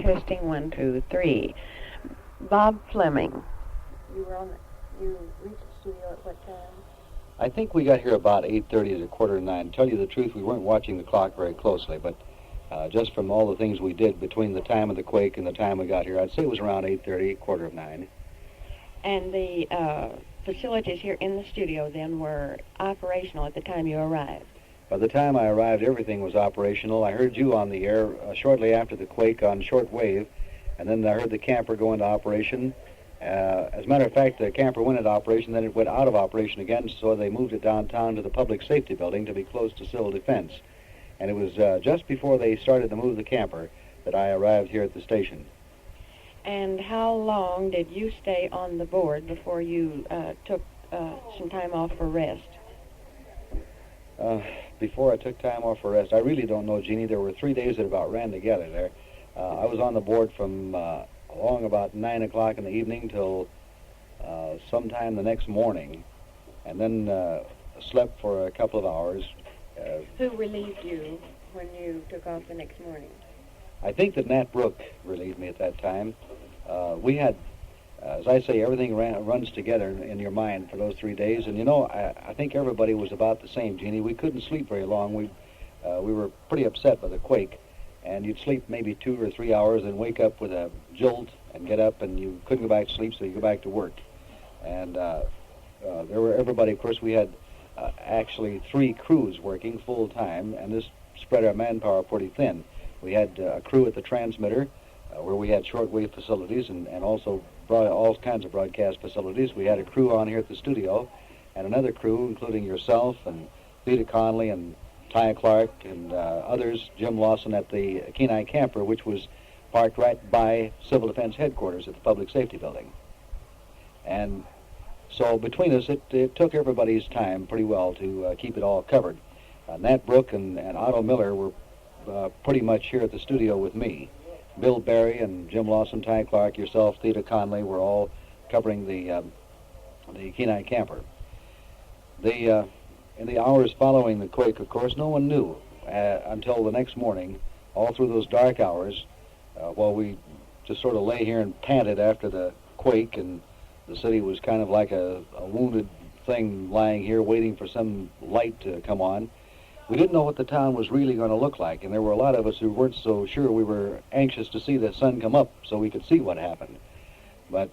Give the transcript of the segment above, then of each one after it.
testing 1, 2, 3. Bob Flemming. You reached the studio at what time? I think we got here about 8:30 to 8:45. Tell you the truth, we weren't watching the clock very closely, but just from all the things we did between the time of the quake and the time we got here, I'd say it was around 8:30, 8:45. And the facilities here in the studio then were operational at the time you arrived? By the time I arrived, everything was operational. I heard you on the air shortly after the quake on shortwave, and then I heard the camper go into operation. As a matter of fact, the camper went into operation, then it went out of operation again, so they moved it downtown to the public safety building to be close to civil defense. And it was just before they started to move the camper that I arrived here at the station. And how long did you stay on the board before you took some time off for rest? Before I took time off for rest, I really don't know, Jeannie. There were 3 days that about ran together there. I was on the board from along about 9 o'clock in the evening till sometime the next morning, and then slept for a couple of hours. Who relieved you when you took off the next morning? I think that Nat Brooke relieved me at that time. We had, as I say, everything runs together in your mind for those 3 days. And, you know, I think everybody was about the same, Jeannie. We couldn't sleep very long. We were pretty upset by the quake. And you'd sleep maybe 2 or 3 hours and wake up with a jolt and get up, and you couldn't go back to sleep, so you go back to work. And there were everybody, of course, we had actually 3 crews working full time, and this spread our manpower pretty thin. We had a crew at the transmitter where we had shortwave facilities and also all kinds of broadcast facilities. We had a crew on here at the studio and another crew, including yourself and Theta Conley and Ty Clark and others, Jim Lawson, at the KENI camper, which was parked right by Civil Defense Headquarters at the Public Safety Building. And so between us, it took everybody's time pretty well to keep it all covered. Nat Brooke and Otto Miller were pretty much here at the studio with me. Bill Barry and Jim Lawson, Ty Clark, yourself, Theta Conley were all covering the KENI camper. In the hours following the quake, of course, no one knew until the next morning, all through those dark hours, while we just sort of lay here and panted after the quake, and the city was kind of like a wounded thing lying here waiting for some light to come on. We didn't know what the town was really going to look like, and there were a lot of us who weren't so sure. We were anxious to see the sun come up so we could see what happened. But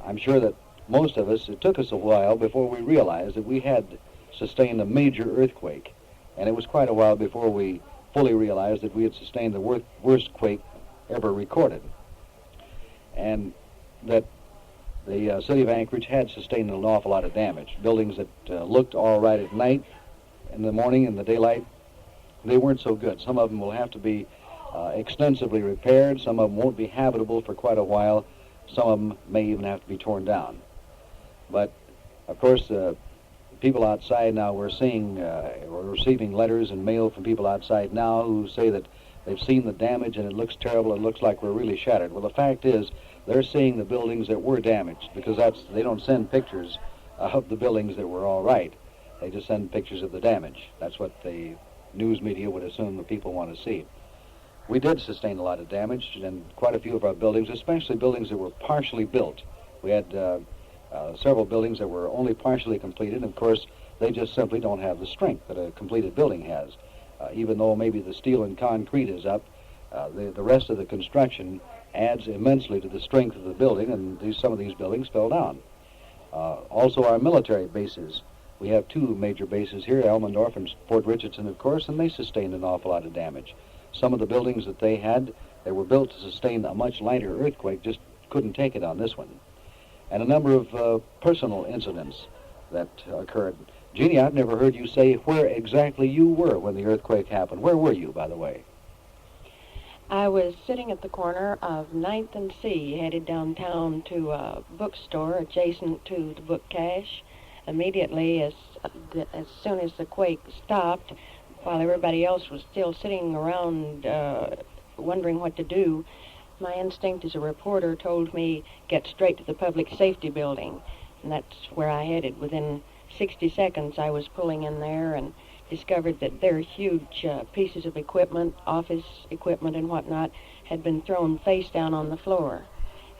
I'm sure that most of us, it took us a while before we realized that we had sustained a major earthquake, and it was quite a while before we fully realized that we had sustained the worst quake ever recorded, and that the city of Anchorage had sustained an awful lot of damage. Buildings that looked all right at night, in the morning, in the daylight, they weren't so good. Some of them will have to be extensively repaired. Some of them won't be habitable for quite a while. Some of them may even have to be torn down. But, of course, people outside now, we're receiving letters and mail from people outside now who say that they've seen the damage and it looks terrible. It looks like we're really shattered. Well, the fact is, they're seeing the buildings that were damaged, because they don't send pictures of the buildings that were all right. They just send pictures of the damage. That's what the news media would assume the people want to see. We did sustain a lot of damage in quite a few of our buildings, especially buildings that were partially built. We had several buildings that were only partially completed. Of course, they just simply don't have the strength that a completed building has. Even though maybe the steel and concrete is up, the rest of the construction adds immensely to the strength of the building, and some of these buildings fell down. Also, our military bases. We have 2 major bases here, Elmendorf and Fort Richardson, of course, and they sustained an awful lot of damage. Some of the buildings that they were built to sustain a much lighter earthquake, just couldn't take it on this one. And a number of personal incidents that occurred. Jeannie, I've never heard you say where exactly you were when the earthquake happened. Where were you, by the way? I was sitting at the corner of 9th and C, headed downtown to a bookstore adjacent to the book cache. Immediately, as soon as the quake stopped, while everybody else was still sitting around wondering what to do, my instinct as a reporter told me get straight to the public safety building, and that's where I headed. Within 60 seconds I was pulling in there and discovered that their huge pieces of equipment, office equipment and whatnot, had been thrown face down on the floor.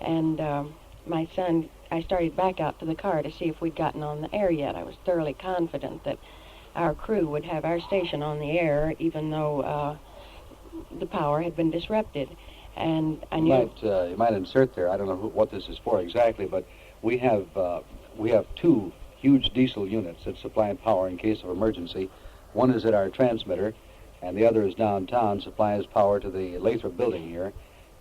And my son, I started back out to the car to see if we'd gotten on the air yet. I was thoroughly confident that our crew would have our station on the air, even though the power had been disrupted. And I knew... You might insert there, I don't know what this is for exactly, but we have two huge diesel units that supply power in case of emergency. One is at our transmitter, and the other is downtown, supplies power to the Lathrop building here.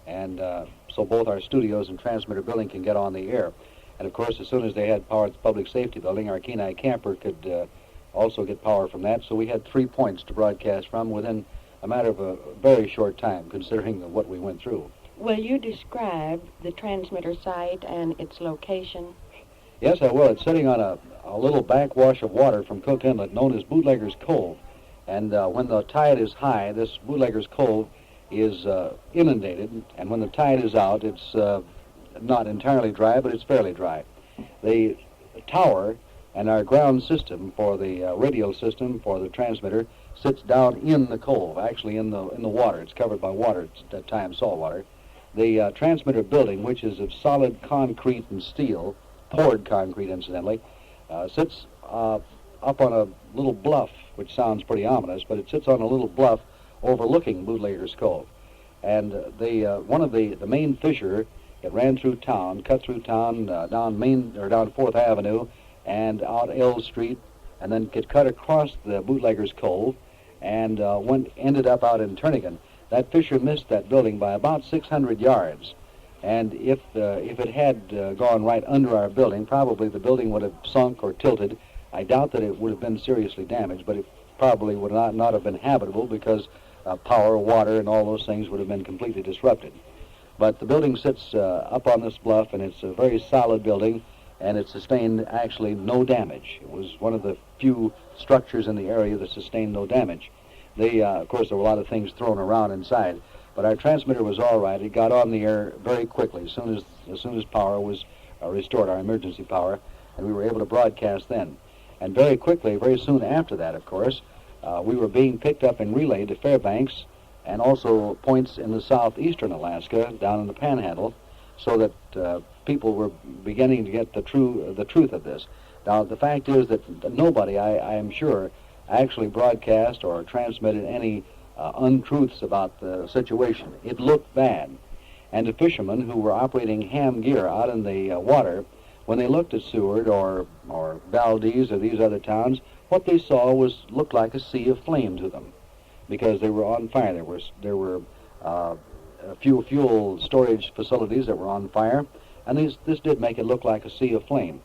And so both our studios and transmitter building can get on the air. And of course, as soon as they had power at the public safety building, our KENI camper could also get power from that. So we had 3 points to broadcast from within a matter of a very short time, considering what we went through. Will you describe the transmitter site and its location? Yes, I will. It's sitting on a little backwash of water from Cook Inlet known as Bootlegger's Cove. And when the tide is high, this Bootlegger's Cove is inundated, and when the tide is out, it's not entirely dry, but it's fairly dry. The tower and our ground system for the radial system for the transmitter sits down in the cove, actually in the water. It's covered by water at that time, salt water. The transmitter building, which is of solid concrete and steel, poured concrete incidentally, sits up on a little bluff, which sounds pretty ominous, but it sits on a little bluff overlooking Bootlegger's Cove. And one of the main fissure, it ran through town, cut through town, down 4th Avenue and out L Street, and then it cut across the Bootlegger's Cove and ended up out in Turnagain. That fissure missed that building by about 600 yards. And if it had gone right under our building, probably the building would have sunk or tilted. I doubt that it would have been seriously damaged, but it probably would not have been habitable because power, water, and all those things would have been completely disrupted. But the building sits up on this bluff, and it's a very solid building, and it sustained actually no damage. It was one of the few structures in the area that sustained no damage. Of course, there were a lot of things thrown around inside, but our transmitter was all right. It got on the air very quickly as soon as power was restored, our emergency power, and we were able to broadcast then. And very quickly, very soon after that, of course, we were being picked up and relayed to Fairbanks and also points in the southeastern Alaska, down in the Panhandle, so that people were beginning to get the truth of this. Now, the fact is that nobody, I am sure, actually broadcast or transmitted any untruths about the situation. It looked bad. And the fishermen who were operating ham gear out in the water, when they looked at Seward or Valdez or these other towns, what they saw looked like a sea of flame to them, because they were on fire. There were a few fuel storage facilities that were on fire, and this did make it look like a sea of flame.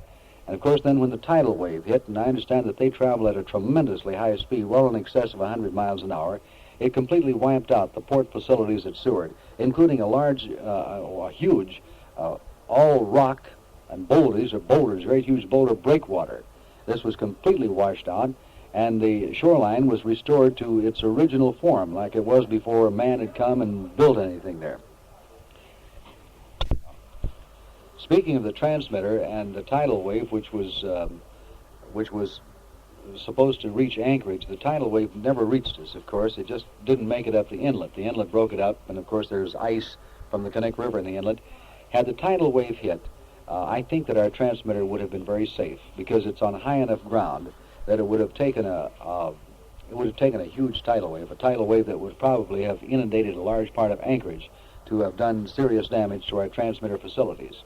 And of course, then when the tidal wave hit, and I understand that they travel at a tremendously high speed, well in excess of 100 miles an hour, it completely wiped out the port facilities at Seward, including a huge, all rock and boulders, very huge boulder breakwater. This was completely washed out, and the shoreline was restored to its original form, like it was before man had come and built anything there. Speaking of the transmitter and the tidal wave, which was supposed to reach Anchorage, the tidal wave never reached us, of course. It just didn't make it up the inlet. The inlet broke it up, and of course there's ice from the Connect River in the inlet. Had the tidal wave hit, I think that our transmitter would have been very safe, because it's on high enough ground that it would have taken a huge tidal wave that would probably have inundated a large part of Anchorage to have done serious damage to our transmitter facilities.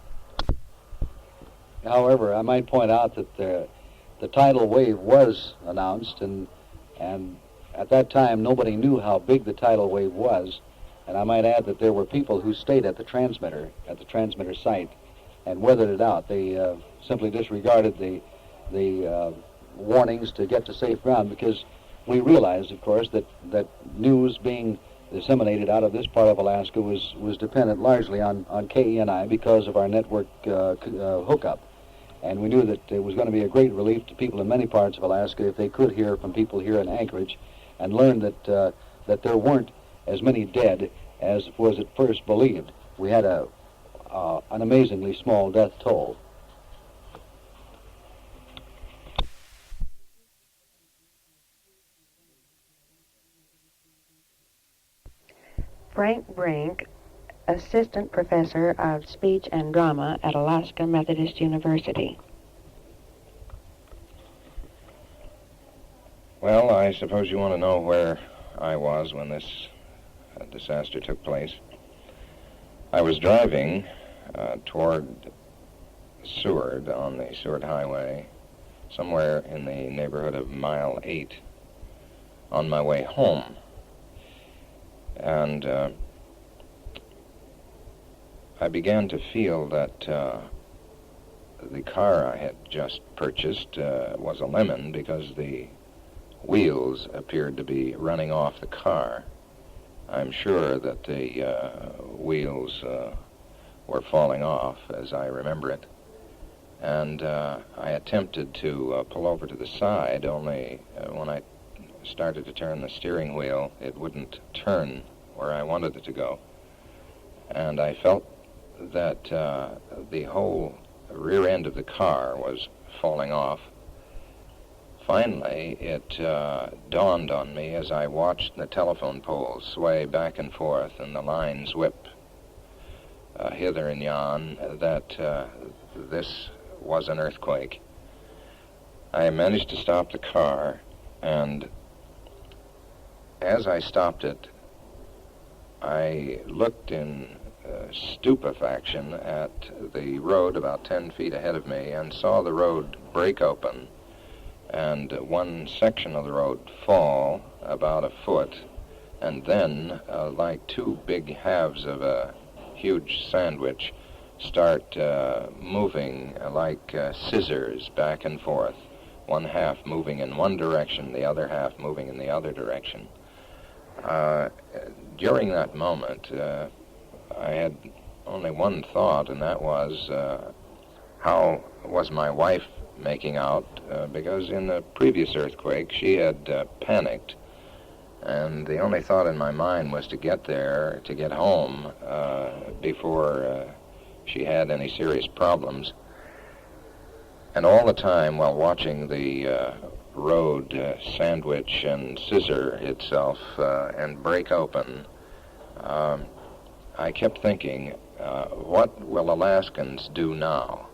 However, I might point out that the tidal wave was announced, and at that time nobody knew how big the tidal wave was, and I might add that there were people who stayed at the transmitter site and weathered it out. They simply disregarded the warnings to get to safe ground, because we realized, of course, that news being disseminated out of this part of Alaska was dependent largely on KENI because of our network hookup. And we knew that it was going to be a great relief to people in many parts of Alaska if they could hear from people here in Anchorage and learn that there weren't as many dead as was at first believed. We had an amazingly small death toll. Frank Brink, Assistant Professor of Speech and Drama at Alaska Methodist University. Well, I suppose you want to know where I was when this disaster took place. I was driving toward Seward on the Seward Highway, somewhere in the neighborhood of mile 8, on my way home. And I began to feel that the car I had just purchased was a lemon because the wheels appeared to be running off the car. I'm sure that the wheels were falling off, as I remember it. And I attempted to pull over to the side, only when I started to turn the steering wheel, it wouldn't turn where I wanted it to go. And I felt that the whole rear end of the car was falling off. Finally, it dawned on me as I watched the telephone poles sway back and forth and the lines whip hither and yon that this was an earthquake. I managed to stop the car, and as I stopped it, I looked in stupefaction at the road about 10 feet ahead of me and saw the road break open and one section of the road fall about a foot, and then, like two big halves of a huge sandwich, start moving like scissors back and forth, one half moving in one direction, the other half moving in the other direction. During that moment, I had only one thought, and that was, how was my wife making out? Because in the previous earthquake, she had panicked, and the only thought in my mind was to get there, to get home, before she had any serious problems. And all the time, while watching the road sandwich and scissor itself and break open, I kept thinking, what will Alaskans do now?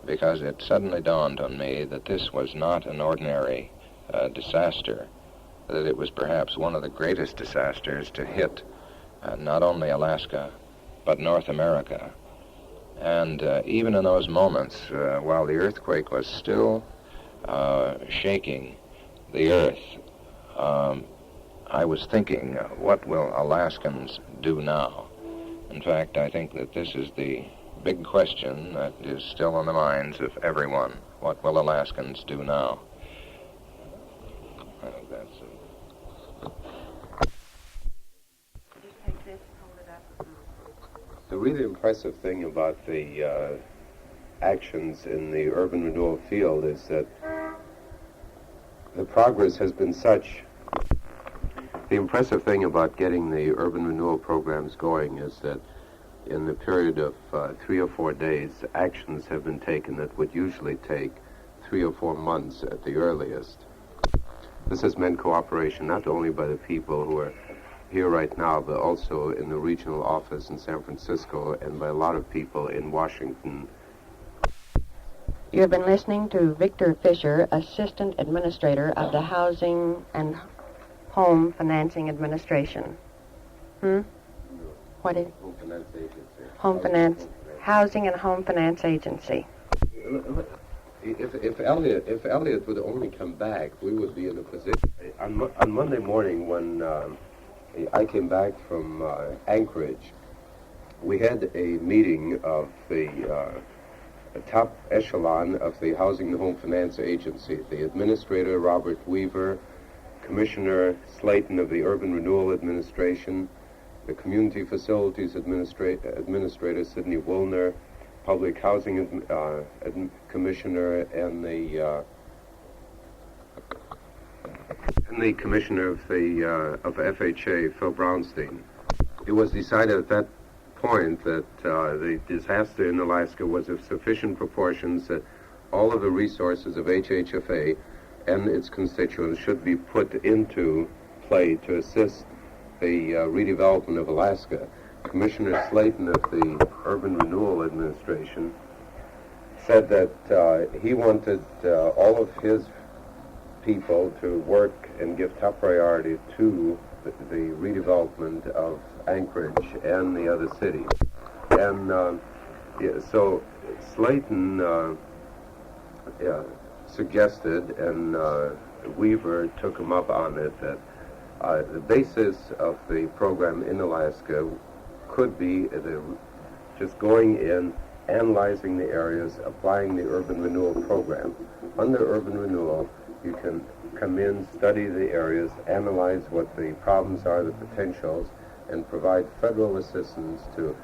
Because it suddenly dawned on me that this was not an ordinary disaster, that it was perhaps one of the greatest disasters to hit not only Alaska, but North America. And even in those moments, while the earthquake was still shaking the earth, I was thinking, what will Alaskans do now? In fact, I think that this is the big question that is still on the minds of everyone. What will Alaskans do now? I think that's it. The really impressive thing about the actions in the urban renewal field is that the progress has been such. The impressive thing about getting the urban renewal programs going is that in the period of 3 or 4 days, actions have been taken that would usually take 3 or 4 months at the earliest. This has meant cooperation not only by the people who are here right now, but also in the regional office in San Francisco and by a lot of people in Washington. You have been listening to Victor Fisher, Assistant Administrator of the Housing and Home Financing Administration. What is Home Finance Agency. Home Finance, Housing and Home Finance Agency. If Elliot would only come back, we would be in a position. On Monday morning, when I came back from Anchorage, we had a meeting of the top echelon of the Housing and Home Finance Agency, the Administrator, Robert Weaver, Commissioner Slayton of the Urban Renewal Administration, the Community Facilities Administrator, Sidney Woolner, Public Housing Commissioner, and the Commissioner of FHA, Phil Brownstein. It was decided at that point that the disaster in Alaska was of sufficient proportions that all of the resources of HHFA and its constituents should be put into play to assist the redevelopment of Alaska, Commissioner Slayton of the Urban Renewal Administration said that he wanted all of his people to work and give top priority to the redevelopment of Anchorage and the other cities. And so Slayton suggested, and Weaver took him up on it, that the basis of the program in Alaska could be just going in, analyzing the areas, applying the urban renewal program. Under urban renewal, you can come in, study the areas, analyze what the problems are, the potentials, and provide federal assistance to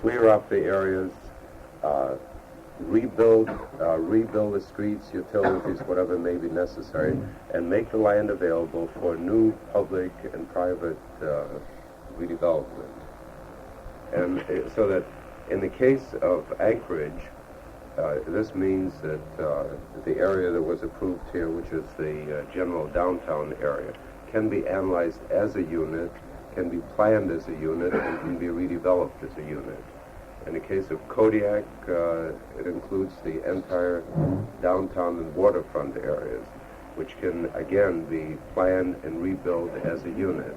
clear up the areas, rebuild the streets, utilities, whatever may be necessary, and make the land available for new public and private redevelopment. And so that in the case of Anchorage, this means that the area that was approved here, which is the general downtown area, can be analyzed as a unit, can be planned as a unit, and can be redeveloped as a unit. In the case of Kodiak, it includes the entire downtown and waterfront areas, which can again be planned and rebuilt as a unit.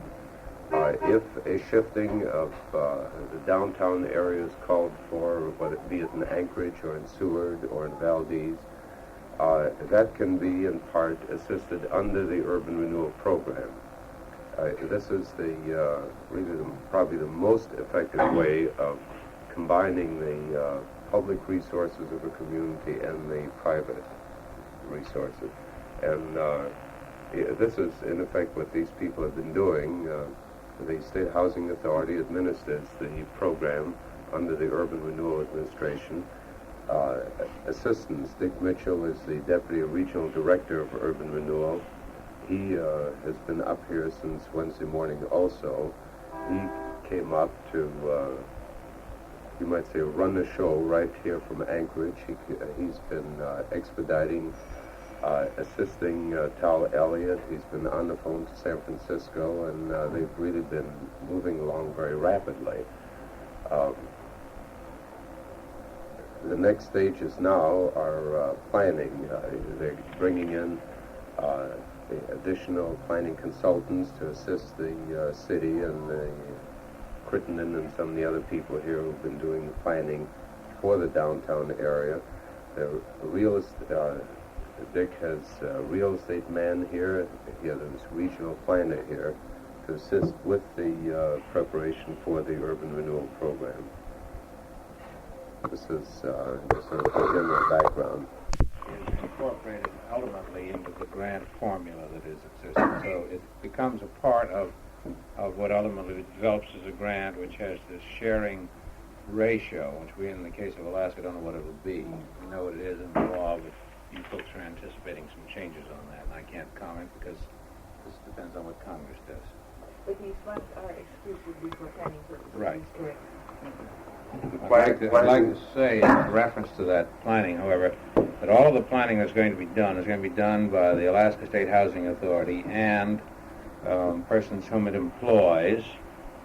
If a shifting of the downtown areas called for, whether it be in Anchorage or in Seward or in Valdez, that can be in part assisted under the urban renewal program. This is probably the most effective way of combining the public resources of a community and the private resources. And this is, in effect, what these people have been doing. The State Housing Authority administers the program under the Urban Renewal Administration. Assistants, Dick Mitchell is the Deputy Regional Director of Urban Renewal. He has been up here since Wednesday morning also. He came up to you might say, run the show right here from Anchorage. He's been expediting, assisting Tal Elliott. He's been on the phone to San Francisco, and they've really been moving along very rapidly. The next stages now are planning. They're bringing in additional planning consultants to assist the city and the Crittenden and some of the other people here who've been doing the planning for the downtown area. Dick has a real estate man here. He has a regional planner here to assist with the preparation for the urban renewal program. This is just a general background. Is incorporated ultimately into the grant formula that is existing. So it becomes a part of what ultimately develops as a grant, which has this sharing ratio, which we, in the case of Alaska, don't know what it'll be. We know what it is in the law, but you folks are anticipating some changes on that, and I can't comment because this depends on what Congress does. But these funds are exclusively for planning purposes. Right. Correct. I'd like to say, in reference to that planning, however, that all of the planning that's going to be done by the Alaska State Housing Authority and persons whom it employs,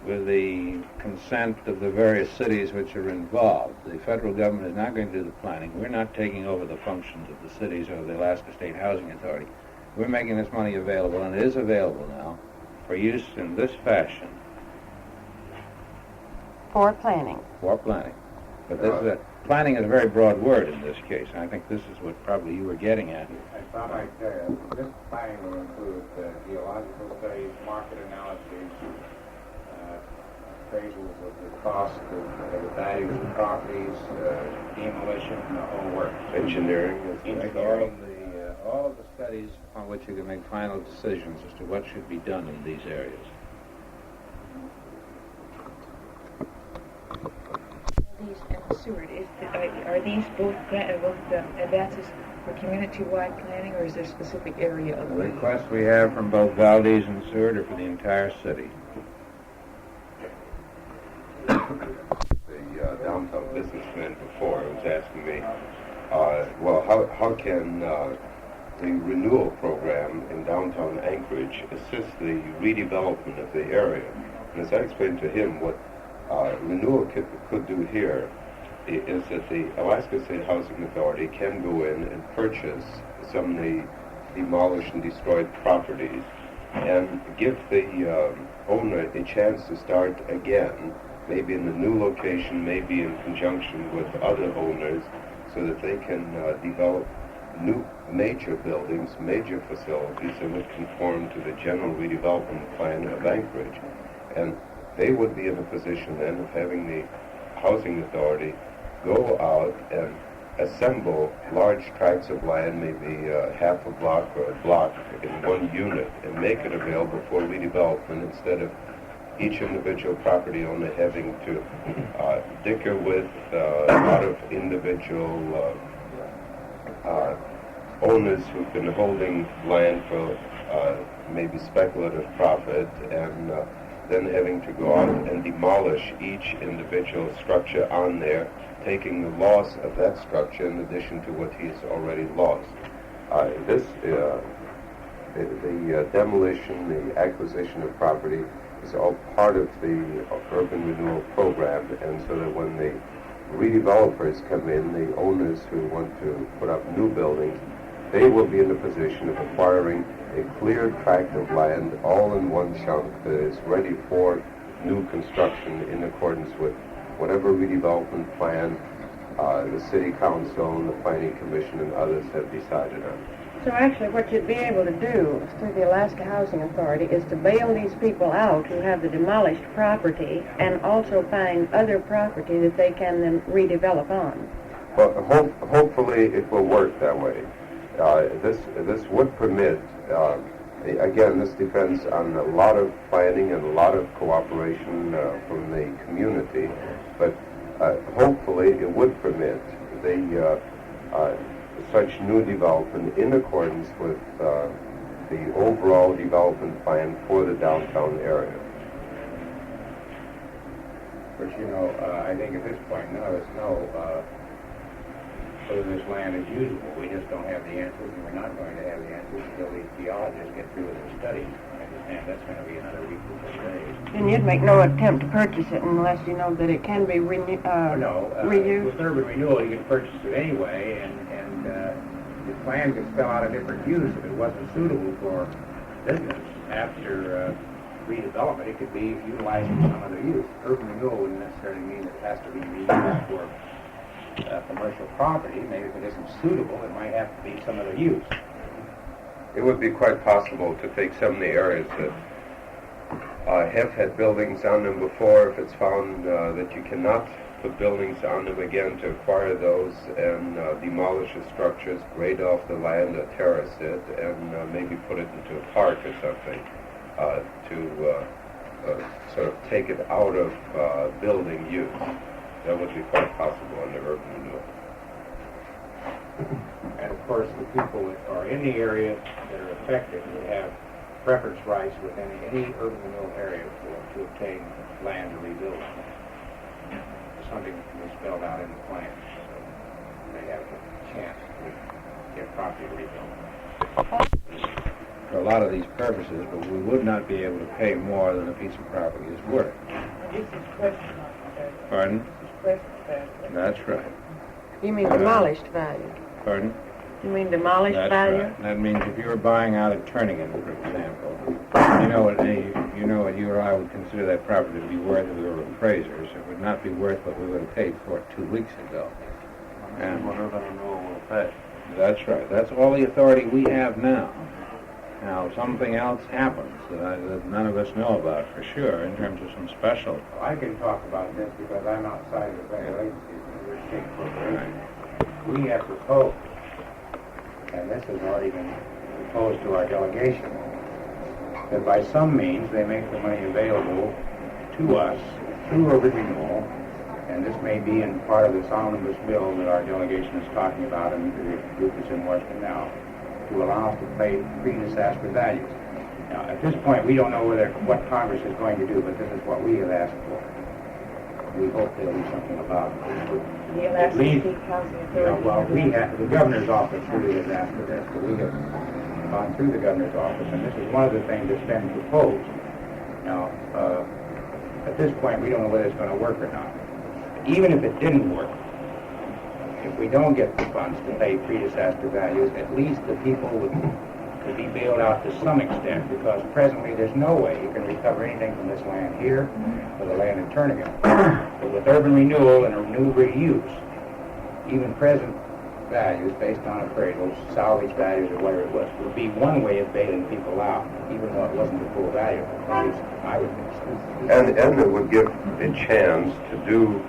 with the consent of the various cities which are involved. The federal government is not going to do the planning. We're not taking over the functions of the cities or the Alaska State Housing Authority. We're making this money available, and it is available now for use in this fashion. For planning. For planning. But this planning is a very broad word in this case, and I think this is what probably you were getting at. If I might say, this planning will include geological studies, market analyses, appraisals of the cost of the values of properties, demolition, the whole works. Engineering. All of the studies on which you can make final decisions as to what should be done in these areas. These and Seward, are these both advances for community-wide planning, or is there a specific area of The requests we have from both Valdez and Seward are for the entire city. The downtown businessman before was asking me, how can the renewal program in downtown Anchorage assist the redevelopment of the area? And as I explained to him, what renewal could do here is that the Alaska State Housing Authority can go in and purchase some of the demolished and destroyed properties and give the owner a chance to start again, maybe in a new location, maybe in conjunction with other owners, so that they can develop new major buildings, major facilities that would conform to the general redevelopment plan of Anchorage. And they would be in a position then of having the housing authority go out and assemble large tracts of land, maybe half a block or a block in one unit, and make it available for redevelopment instead of each individual property owner having to dicker with a lot of individual owners who've been holding land for maybe speculative profit, and then having to go out and demolish each individual structure on there, taking the loss of that structure in addition to what he's already lost. The demolition, the acquisition of property is all part of the urban renewal program, and so that when the redevelopers come in, the owners who want to put up new buildings, they will be in a position of acquiring a clear tract of land all in one chunk that is ready for new construction in accordance with whatever redevelopment plan the City Council and the Planning Commission and others have decided on. So actually what you'd be able to do through the Alaska Housing Authority is to bail these people out who have the demolished property and also find other property that they can then redevelop on. Well, hopefully it will work that way. This would permit, again, this depends on a lot of planning and a lot of cooperation from the community, but hopefully it would permit the such new development in accordance with the overall development plan for the downtown area. But you know, I think at this point none of us know whether this land is usable. We just don't have the answers, and we're not going to have the answers until these geologists get through with their studies. I understand that's going to be another week or 4 days. And you'd make no attempt to purchase it unless you know that it can be reused? With urban renewal, you can purchase it anyway, and the plan could spell out a different use if it wasn't suitable for business. After redevelopment, it could be utilized for some other use. Urban renewal wouldn't necessarily mean that it has to be reused for commercial property. Maybe if it isn't suitable, it might have to be some other use. It would be quite possible to take some of the areas that have had buildings on them before, if it's found that you cannot put buildings on them again, to acquire those and demolish the structures, grade off the land, terrace it, and maybe put it into a park or something to sort of take it out of building use. That would be quite possible under urban renewal. And of course, the people that are in the area that are affected would have preference rights within any urban renewal area to obtain land to rebuild. Something that can be spelled out in the plan, so they have a chance to get property rebuilt. For a lot of these purposes, but we would not be able to pay more than a piece of property is worth. This is question. Pardon? This is question. That's right. You mean demolished value? Pardon? You mean demolished That's value? right. That means if you were buying out at Turningen, for example, you know what you or I would consider that property to be worth if we were appraisers. It would not be worth what we would have paid for it 2 weeks ago. And what urban renewal will pay. That's right. That's all the authority we have now. Now, if something else happens that none of us know about for sure, in terms of some special. Well, I can talk about this because I'm outside of the federal agencies and we're state corporation. We have proposed, and this has already been proposed to our delegation, that by some means they make the money available to us through urban renewal, and this may be in part of this omnibus bill that our delegation is talking about and the group is in Washington now, to allow us to pay pre-disaster values. Now, at this point, we don't know what Congress is going to do, but this is what we have asked for. We hope they'll do something about it. The Alaska State Housing Authority. The governor's office really has asked for this, but we have gone through the governor's office, and this is one of the things that's been proposed. Now, At this point, we don't know whether it's going to work or not. Even if it didn't work, if we don't get the funds to pay pre-disaster values, at least the people could be bailed out to some extent, because presently there's no way you can recover anything from this land here or the land in Turnigan. But with urban renewal and a new reuse, even present values based on appraisals, salvage values or whatever it was, would be one way of bailing people out, even though it wasn't the full value. At least I would think so. And it would give a chance to do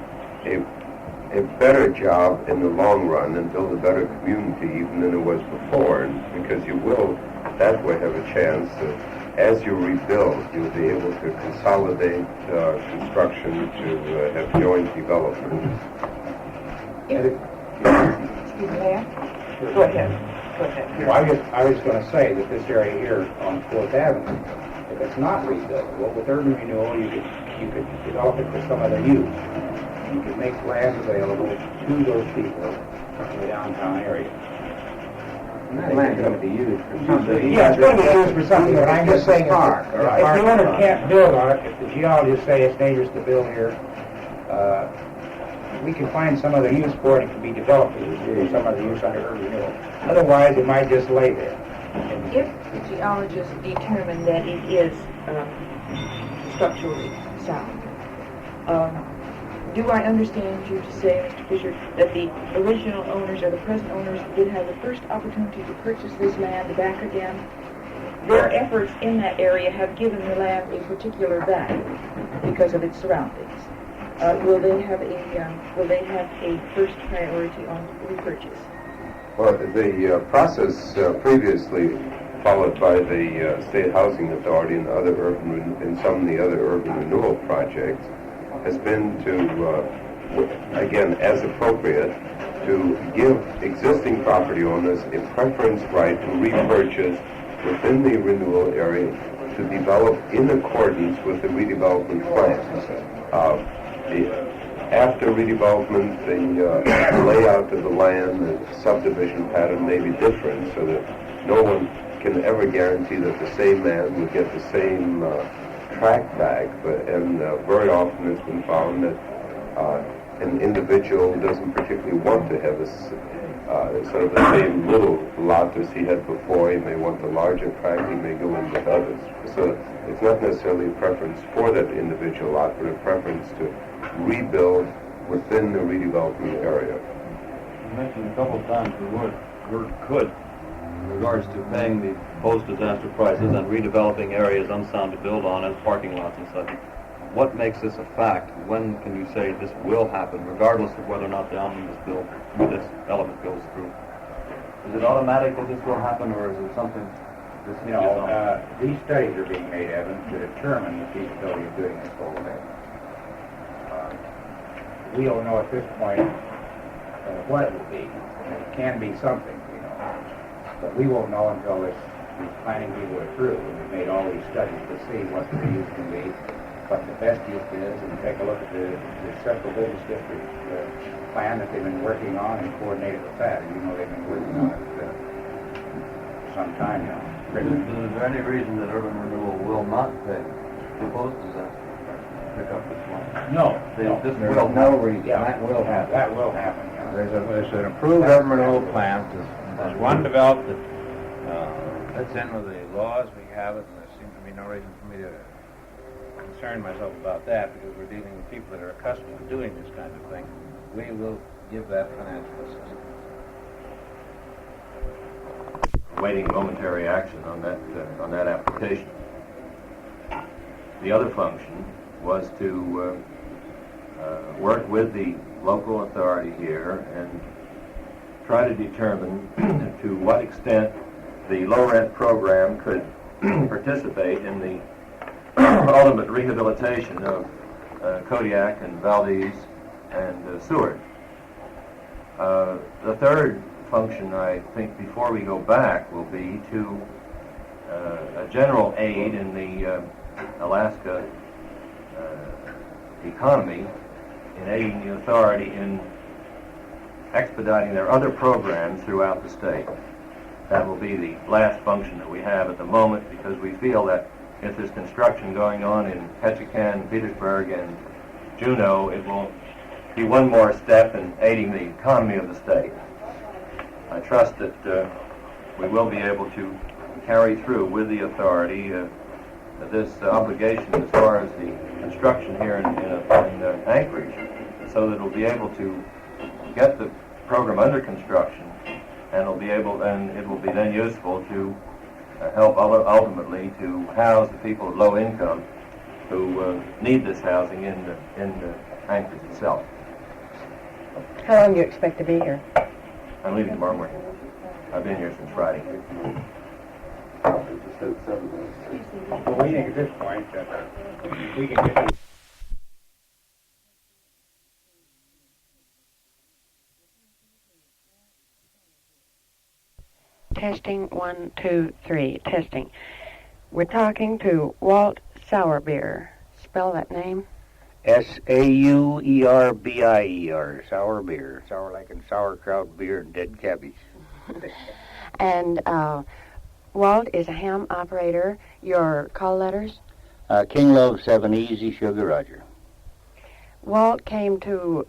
a better job in the long run and build a better community even than it was before, because you will that way have a chance to, as you rebuild, you'll be able to consolidate construction to have joint development. Excuse me, Mayor? Go ahead. Well, I was going to say that this area here on 4th Avenue, if it's not rebuildable, with urban renewal, you could develop it for some other use. You could make land available to those people in the downtown area. And that land's going to be used for something. Yeah, it's going to be used for something, but I'm just saying, if the owner can't build on it, if the geologists say it's dangerous to build here, we can find some other use for it. It can be developed for some other use under urban renewal. Otherwise, it might just lay there. If the geologists determine that it is structurally sound, do I understand you to say, Mr. Fisher, that the original owners or the present owners did have the first opportunity to purchase this land back again? Their efforts in that area have given the land a particular value because of its surroundings. Will they have a first priority on repurchase? Well, the process previously followed by the State Housing Authority and and some of the other urban renewal projects has been to, again, as appropriate, to give existing property owners a preference right to repurchase within the renewal area to develop in accordance with the redevelopment plans. After redevelopment, the layout of the land, the subdivision pattern may be different, so that no one can ever guarantee that the same man would get the same tract back. And very often it's been found that an individual doesn't particularly want to have sort of the same little lot as he had before. He may want a larger tract. He may go in with others. So it's not necessarily a preference for that individual lot, but a preference to rebuild within the redevelopment area. You mentioned a couple of times the word could in regards to paying the post-disaster prices and redeveloping areas unsound to build on as parking lots and such. What makes this a fact? When can you say this will happen, regardless of whether or not the omnibus bill, this element goes through? Is it automatic that this will happen, or is it something this You know, these studies are being made, Evan, to determine the feasibility of doing this whole thing. We don't know at this point what it will be. It can be something, you know, but we won't know until these planning people are through, and we've made all these studies to see what the use can be, what the best use is, and take a look at the central business district plan that they've been working on and coordinated with that. And you know they've been working on it for some time now. Is there any reason that urban renewal will not pay the post-disaster pick up this one? No, There's no reason. Yeah, That will happen. That will happen. Yeah. There's an approved urban renewal plan. There's one developed that fits in with the laws we have, and there seems to be no reason for me to concern myself about that, because we're dealing with people that are accustomed to doing this kind of thing. We will give that financial assistance. Awaiting momentary action on that application. The other function was to work with the local authority here and try to determine to what extent the low-rent program could participate in the ultimate rehabilitation of Kodiak and Valdez and Seward. The third function, I think, before we go back, will be to a general aid in the Alaska economy, in aiding the authority in expediting their other programs throughout the state. That will be the last function that we have at the moment, because we feel that if there's construction going on in Ketchikan, Petersburg, and Juneau, it will be one more step in aiding the economy of the state. I trust that we will be able to carry through with the authority this obligation as far as the construction here in Anchorage, so that it'll be able to get the program under construction, and it will be then useful to help ultimately to house the people of low income who need this housing in Anchorage itself. How long do you expect to be here? I'm leaving tomorrow morning. I've been here since Friday. Well, we think at this point that we can get Testing, 1, 2, 3, testing. We're talking to Walt Saverbier. Spell that name. Saurbier, sour beer. Sour like in sauerkraut beer and dead cabbage. And Walt is a ham operator. Your call letters? King Love 7 Easy Sugar Roger. Walt came to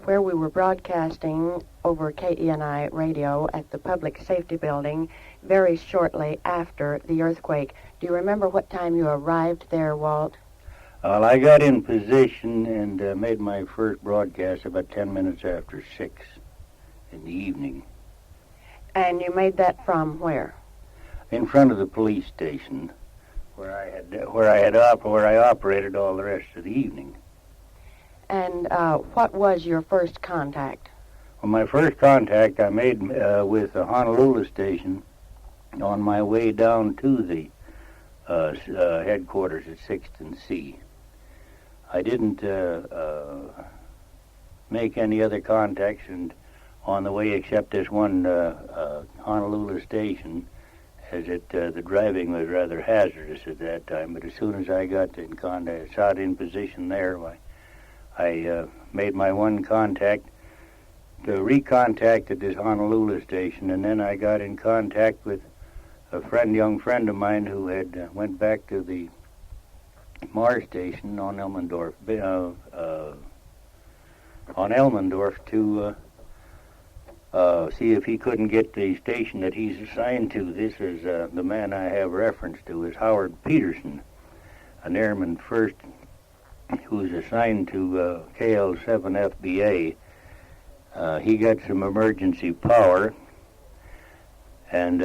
where we were broadcasting over KENI radio at the Public Safety Building very shortly after the earthquake. Do you remember what time you arrived there, Walt? Well, I got in position and made my first broadcast about 10 minutes after 6 in the evening. And you made that from where? In front of the police station, where I operated all the rest of the evening. And what was your first contact? Well, my first contact I made with the Honolulu station on my way down to the headquarters at 6th and C. I didn't make any other contacts and on the way except this one Honolulu station, as the driving was rather hazardous at that time. But as soon as I got in contact, shot in position there, I made my one contact, recontacted this Honolulu station, and then I got in contact with a young friend of mine who had went back to the Mars station on Elmendorf to see if he couldn't get the station that he's assigned to. This is the man I have reference to is Howard Peterson, an airman first who's assigned to KL7FBA. He got some emergency power, and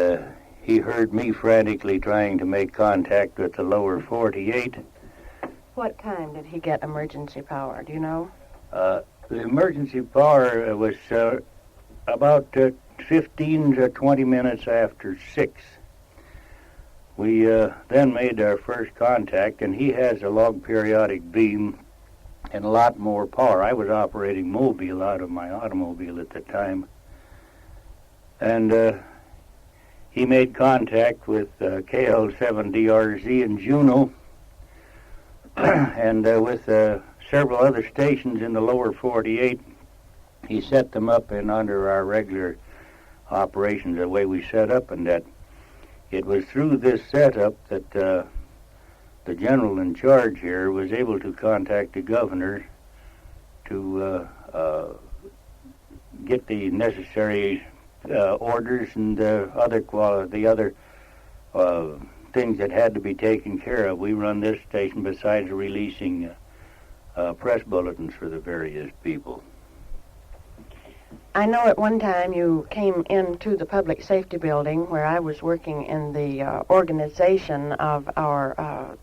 he heard me frantically trying to make contact with the lower 48. What time did he get emergency power? Do you know? The emergency power was about 15 to 20 minutes after 6. We then made our first contact, and he has a log periodic beam and a lot more power. I was operating mobile out of my automobile at the time. And he made contact with KL7DRZ in Juneau and with several other stations in the lower 48. He set them up in under our regular operations, the way we set up, and that it was through this setup that the general in charge here was able to contact the governor to get the necessary orders and the other things that had to be taken care of. We run this station besides releasing press bulletins for the various people. I know at one time you came into the Public Safety Building where I was working in the organization of our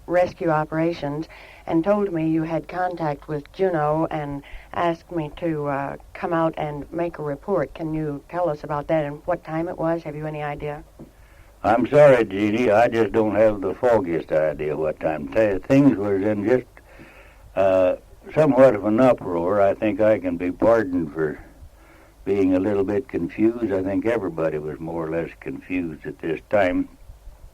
rescue operations and told me you had contact with Juneau and asked me to come out and make a report. Can you tell us about that and what time it was? Have you any idea? I'm sorry, Jeannie. I just don't have the foggiest idea what time. Things were in just somewhat of an uproar. I think I can be pardoned for being a little bit confused. I think everybody was more or less confused at this time,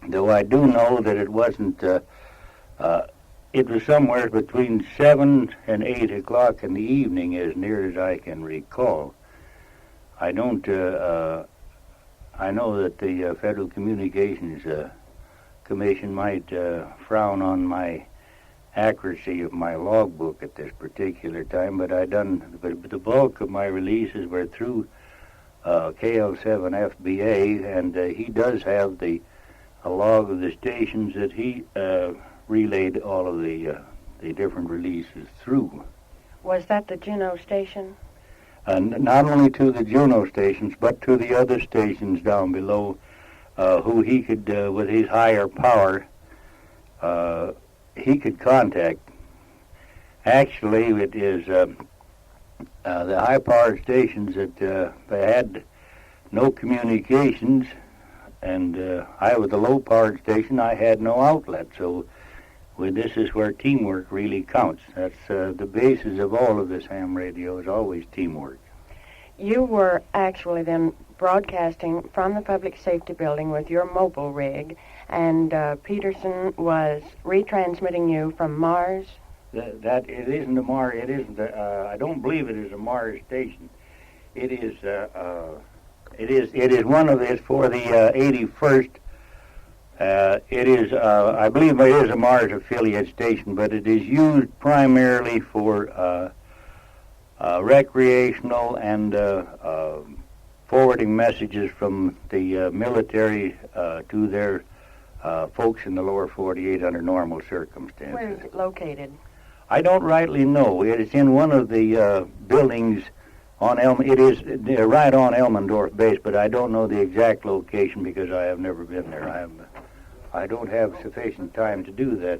though I do know that it wasn't, it was somewhere between 7 and 8 o'clock in the evening, as near as I can recall. I don't, I know that the Federal Communications commission might frown on my accuracy of my logbook at this particular time, but the bulk of my releases were through KL7FBA, and he does have a log of the stations that he relayed all of the different releases through. Was that the Juneau station? Not only to the Juneau stations, but to the other stations down below, who he could, with his higher power, he could contact. Actually, it is the high-powered stations that they had no communications, and I, with the low-powered station, I had no outlet. So this is where teamwork really counts. That's the basis of all of this ham radio is always teamwork. You were actually then broadcasting from the public safety building with your mobile rig, and Peterson was retransmitting you from Mars. That it isn't a Mars. It isn't. I don't believe it is a Mars station. It is. It is one of. It's for the 81st. It is. I believe it is a Mars affiliate station, but it is used primarily for recreational and forwarding messages from the military to their folks in the lower 48 under normal circumstances. Where is it located? I don't rightly know. It is in one of the buildings on It is right on Elmendorf base, but I don't know the exact location because I have never been there. I don't have sufficient time to do that.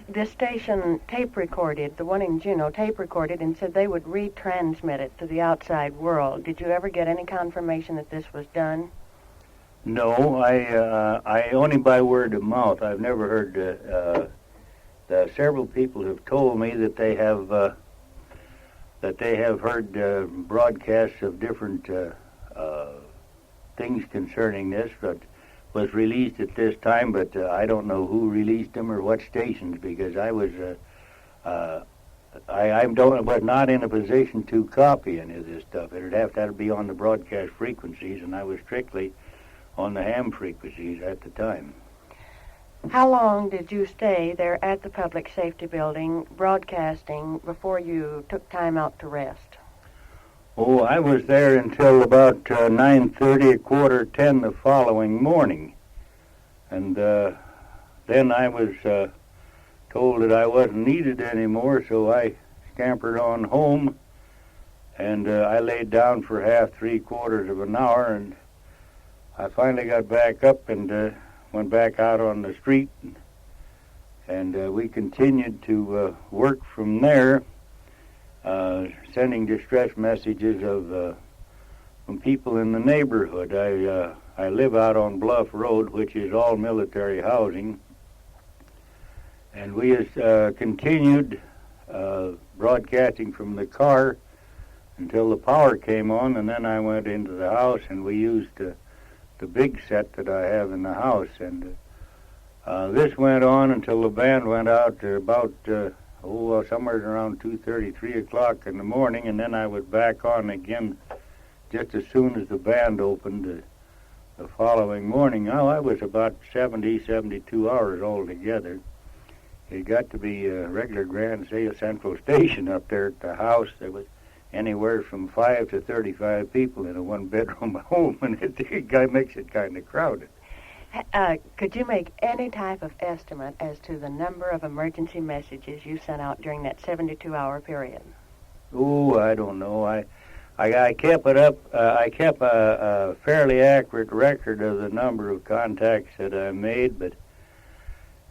This station tape recorded, the one in Juneau, tape recorded and said they would retransmit it to the outside world. Did you ever get any confirmation that this was done? No, I only by word of mouth. I've never heard. Several people have told me that they have heard broadcasts of different things concerning this that was released at this time, but I don't know who released them or what stations, because I was was not in a position to copy any of this stuff. It'd have to be on the broadcast frequencies, and I was strictly on the ham frequencies at the time. How long did you stay there at the public safety building broadcasting before you took time out to rest? Oh, I was there until about 9:30, 9:45 the following morning. And then I was told that I wasn't needed anymore, so I scampered on home, and I laid down for half, 3/4 of an hour, and I finally got back up and went back out on the street, and we continued to work from there, sending distress messages from people in the neighborhood. I live out on Bluff Road, which is all military housing, and we continued broadcasting from the car until the power came on, and then I went into the house, and we used the big set that I have in the house, and this went on until the band went out about somewhere around 2:30, 3 o'clock in the morning, and then I was back on again just as soon as the band opened the following morning. Oh, I was about 72 hours altogether. It got to be a regular Grand Central Station up there at the house. There was anywhere from 5 to 35 people in a one-bedroom home, and it makes it kind of crowded. Could you make any type of estimate as to the number of emergency messages you sent out during that 72-hour period? Oh, I don't know. I kept it up. I kept a fairly accurate record of the number of contacts that I made, but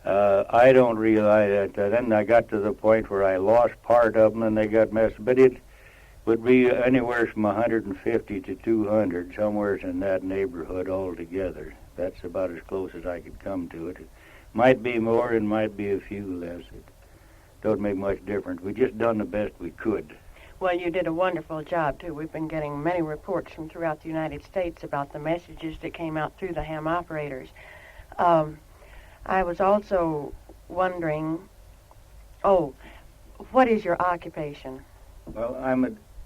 I don't realize that. Then I got to the point where I lost part of them, and they got messed. But it would be anywhere from 150 to 200, somewhere in that neighborhood altogether. That's about as close as I could come to it. It might be more and might be a few less. It don't make much difference. We just done the best we could. Well, you did a wonderful job, too. We've been getting many reports from throughout the United States about the messages that came out through the ham operators. I was also wondering, what is your occupation? Well,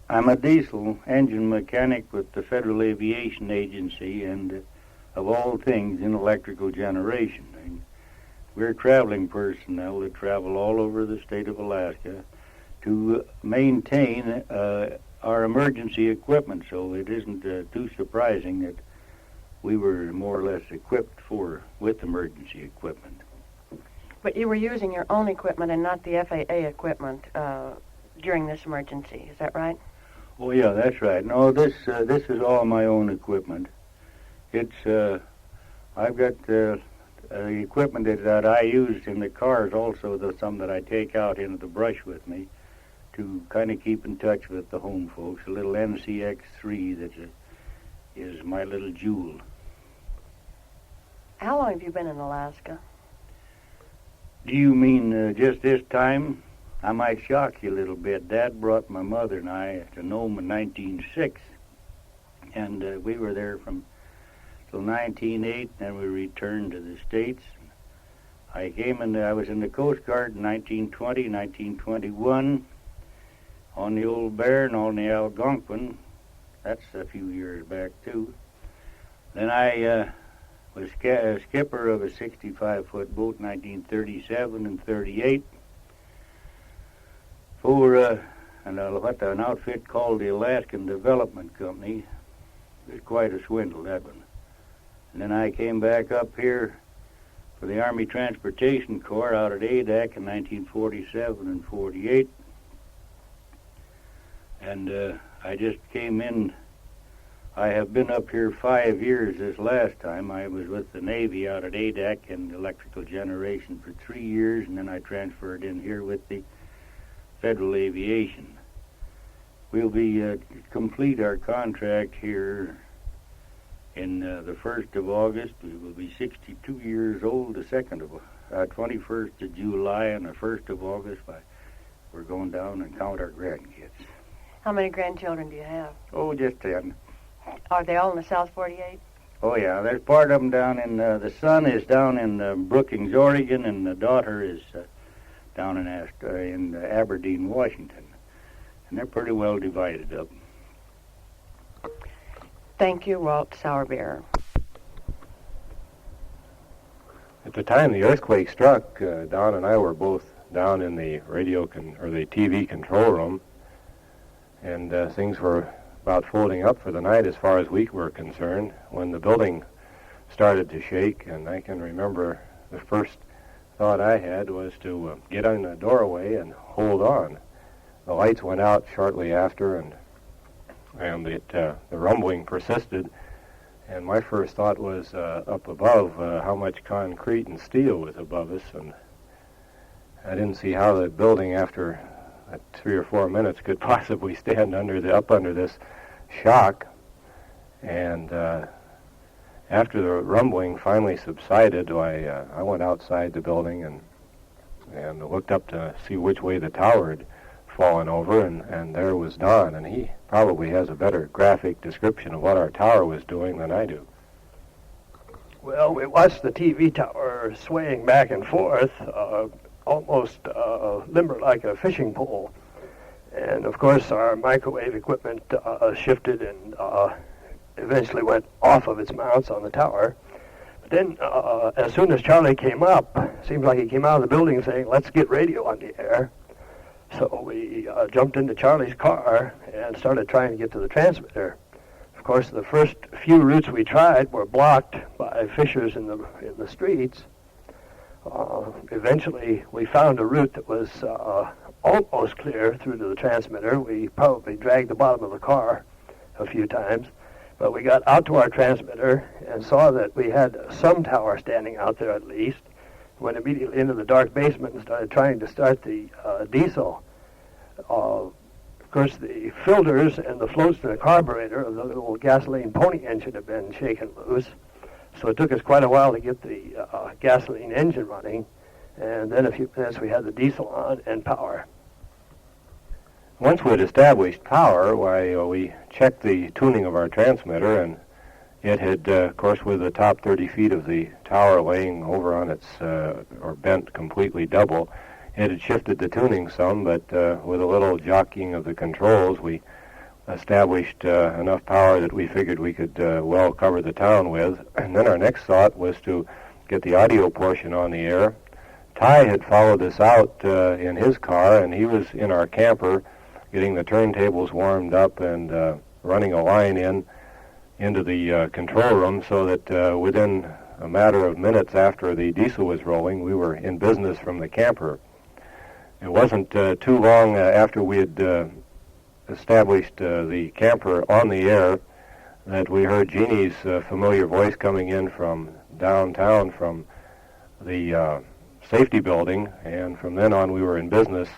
I'm a diesel engine mechanic with the Federal Aviation Agency, and of all things in electrical generation. And we're traveling personnel that travel all over the state of Alaska to maintain our emergency equipment, so it isn't too surprising that we were more or less equipped with emergency equipment. But you were using your own equipment and not the FAA equipment during this emergency, is that right? Oh yeah, that's right. No, this is all my own equipment. It's I've got the equipment that I use in the cars, also some that I take out into the brush with me to kind of keep in touch with the home folks. A little NCX3 that is my little jewel. How long have you been in Alaska? Do you mean just this time? I might shock you a little bit. Dad brought my mother and I to Nome in 1906, and we were there from till 1908, and then we returned to the States. I was in the Coast Guard in 1920, 1921, on the Old Bear and on the Algonquin. That's a few years back, too. Then I was skipper of a 65-foot boat in 1937 and 38 for an outfit called the Alaskan Development Company. It was quite a swindle, that one. And then I came back up here for the Army Transportation Corps out at ADAC in 1947 and 48. And I just came in. I have been up here 5 years this last time. I was with the Navy out at ADAC in electrical generation for 3 years, and then I transferred in here with the Federal Aviation. We'll be complete our contract here in the 1st of August. We will be 62 years old. The 21st of July and the 1st of August. We're going down and count our grandkids. How many grandchildren do you have? Oh, just 10. Are they all in the South 48? Oh, yeah. There's part of them down in, the son is down in Brookings, Oregon, and the daughter is down in Aberdeen, Washington. And they're pretty well divided up. Thank you, Walt Saverbier. At the time the earthquake struck, Don and I were both down in the the TV control room, and things were about folding up for the night as far as we were concerned when the building started to shake. And I can remember the first thought I had was to get in the doorway and hold on. The lights went out shortly after, and the rumbling persisted. And my first thought was up above how much concrete and steel was above us, and I didn't see how the building after 3 or 4 minutes could possibly stand under this shock. And after the rumbling finally subsided, I went outside the building and looked up to see which way the tower had fallen over, and there was Don, and he probably has a better graphic description of what our tower was doing than I do. Well, we watched the TV tower swaying back and forth, almost limber like a fishing pole. And of course our microwave equipment shifted and eventually went off of its mounts on the tower. But then as soon as Charlie came up, seems like he came out of the building saying, "Let's get radio on the air." So we jumped into Charlie's car and started trying to get to the transmitter. Of course, the first few routes we tried were blocked by fissures in the streets. Eventually, we found a route that was almost clear through to the transmitter. We probably dragged the bottom of the car a few times, but we got out to our transmitter and saw that we had some tower standing out there at least. Went immediately into the dark basement and started trying to start the diesel. Of course, the filters and the floats to the carburetor of the little gasoline pony engine had been shaken loose. So it took us quite a while to get the gasoline engine running. And then a few minutes we had the diesel on and power. Once we'd established power, we checked the tuning of our transmitter, and it had, of course, with the top 30 feet of the tower laying over on its, or bent completely double, it had shifted the tuning some, but with a little jockeying of the controls, we established enough power that we figured we could well cover the town with. And then our next thought was to get the audio portion on the air. Ty had followed us out in his car, and he was in our camper getting the turntables warmed up and running a line into the control room so that within a matter of minutes after the diesel was rolling, we were in business from the camper. It wasn't too long after we had established the camper on the air that we heard Genie's familiar voice coming in from downtown from the safety building, and from then on we were in business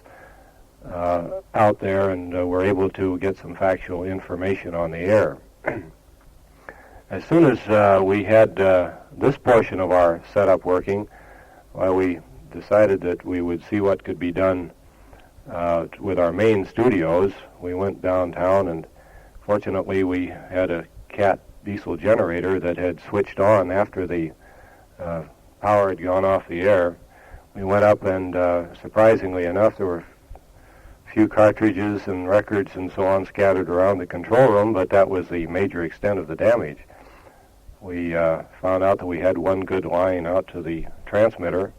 out there and were able to get some factual information on the air. As soon as we had this portion of our setup working, we decided that we would see what could be done with our main studios. We went downtown, and fortunately we had a Cat diesel generator that had switched on after the power had gone off the air. We went up, and surprisingly enough, there were a few cartridges and records and so on scattered around the control room, but that was the major extent of the damage. We found out that we had one good line out to the transmitter,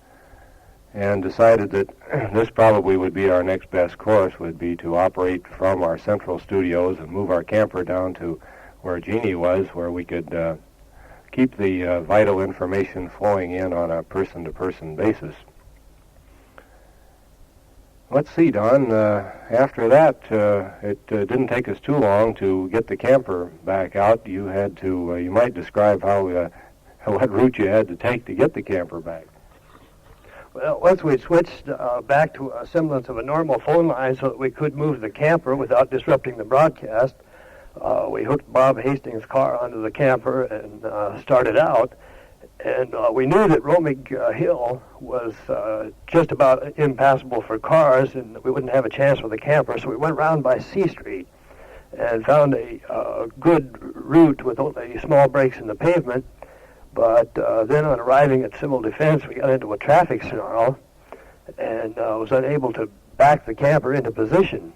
and decided that this probably would be our next best course, would be to operate from our central studios and move our camper down to where Genie was, where we could keep the vital information flowing in on a person-to-person basis. Let's see, Don, after that, it didn't take us too long to get the camper back out. You had to, you might describe how what route you had to take to get the camper back. Well, once we switched back to a semblance of a normal phone line so that we could move the camper without disrupting the broadcast, we hooked Bob Hastings' car onto the camper and started out. And we knew that Roaming Hill was just about impassable for cars, and we wouldn't have a chance with the camper, so we went around by C Street and found a good route with only small breaks in the pavement. But then on arriving at Civil Defense, we got into a traffic snarl and was unable to back the camper into position.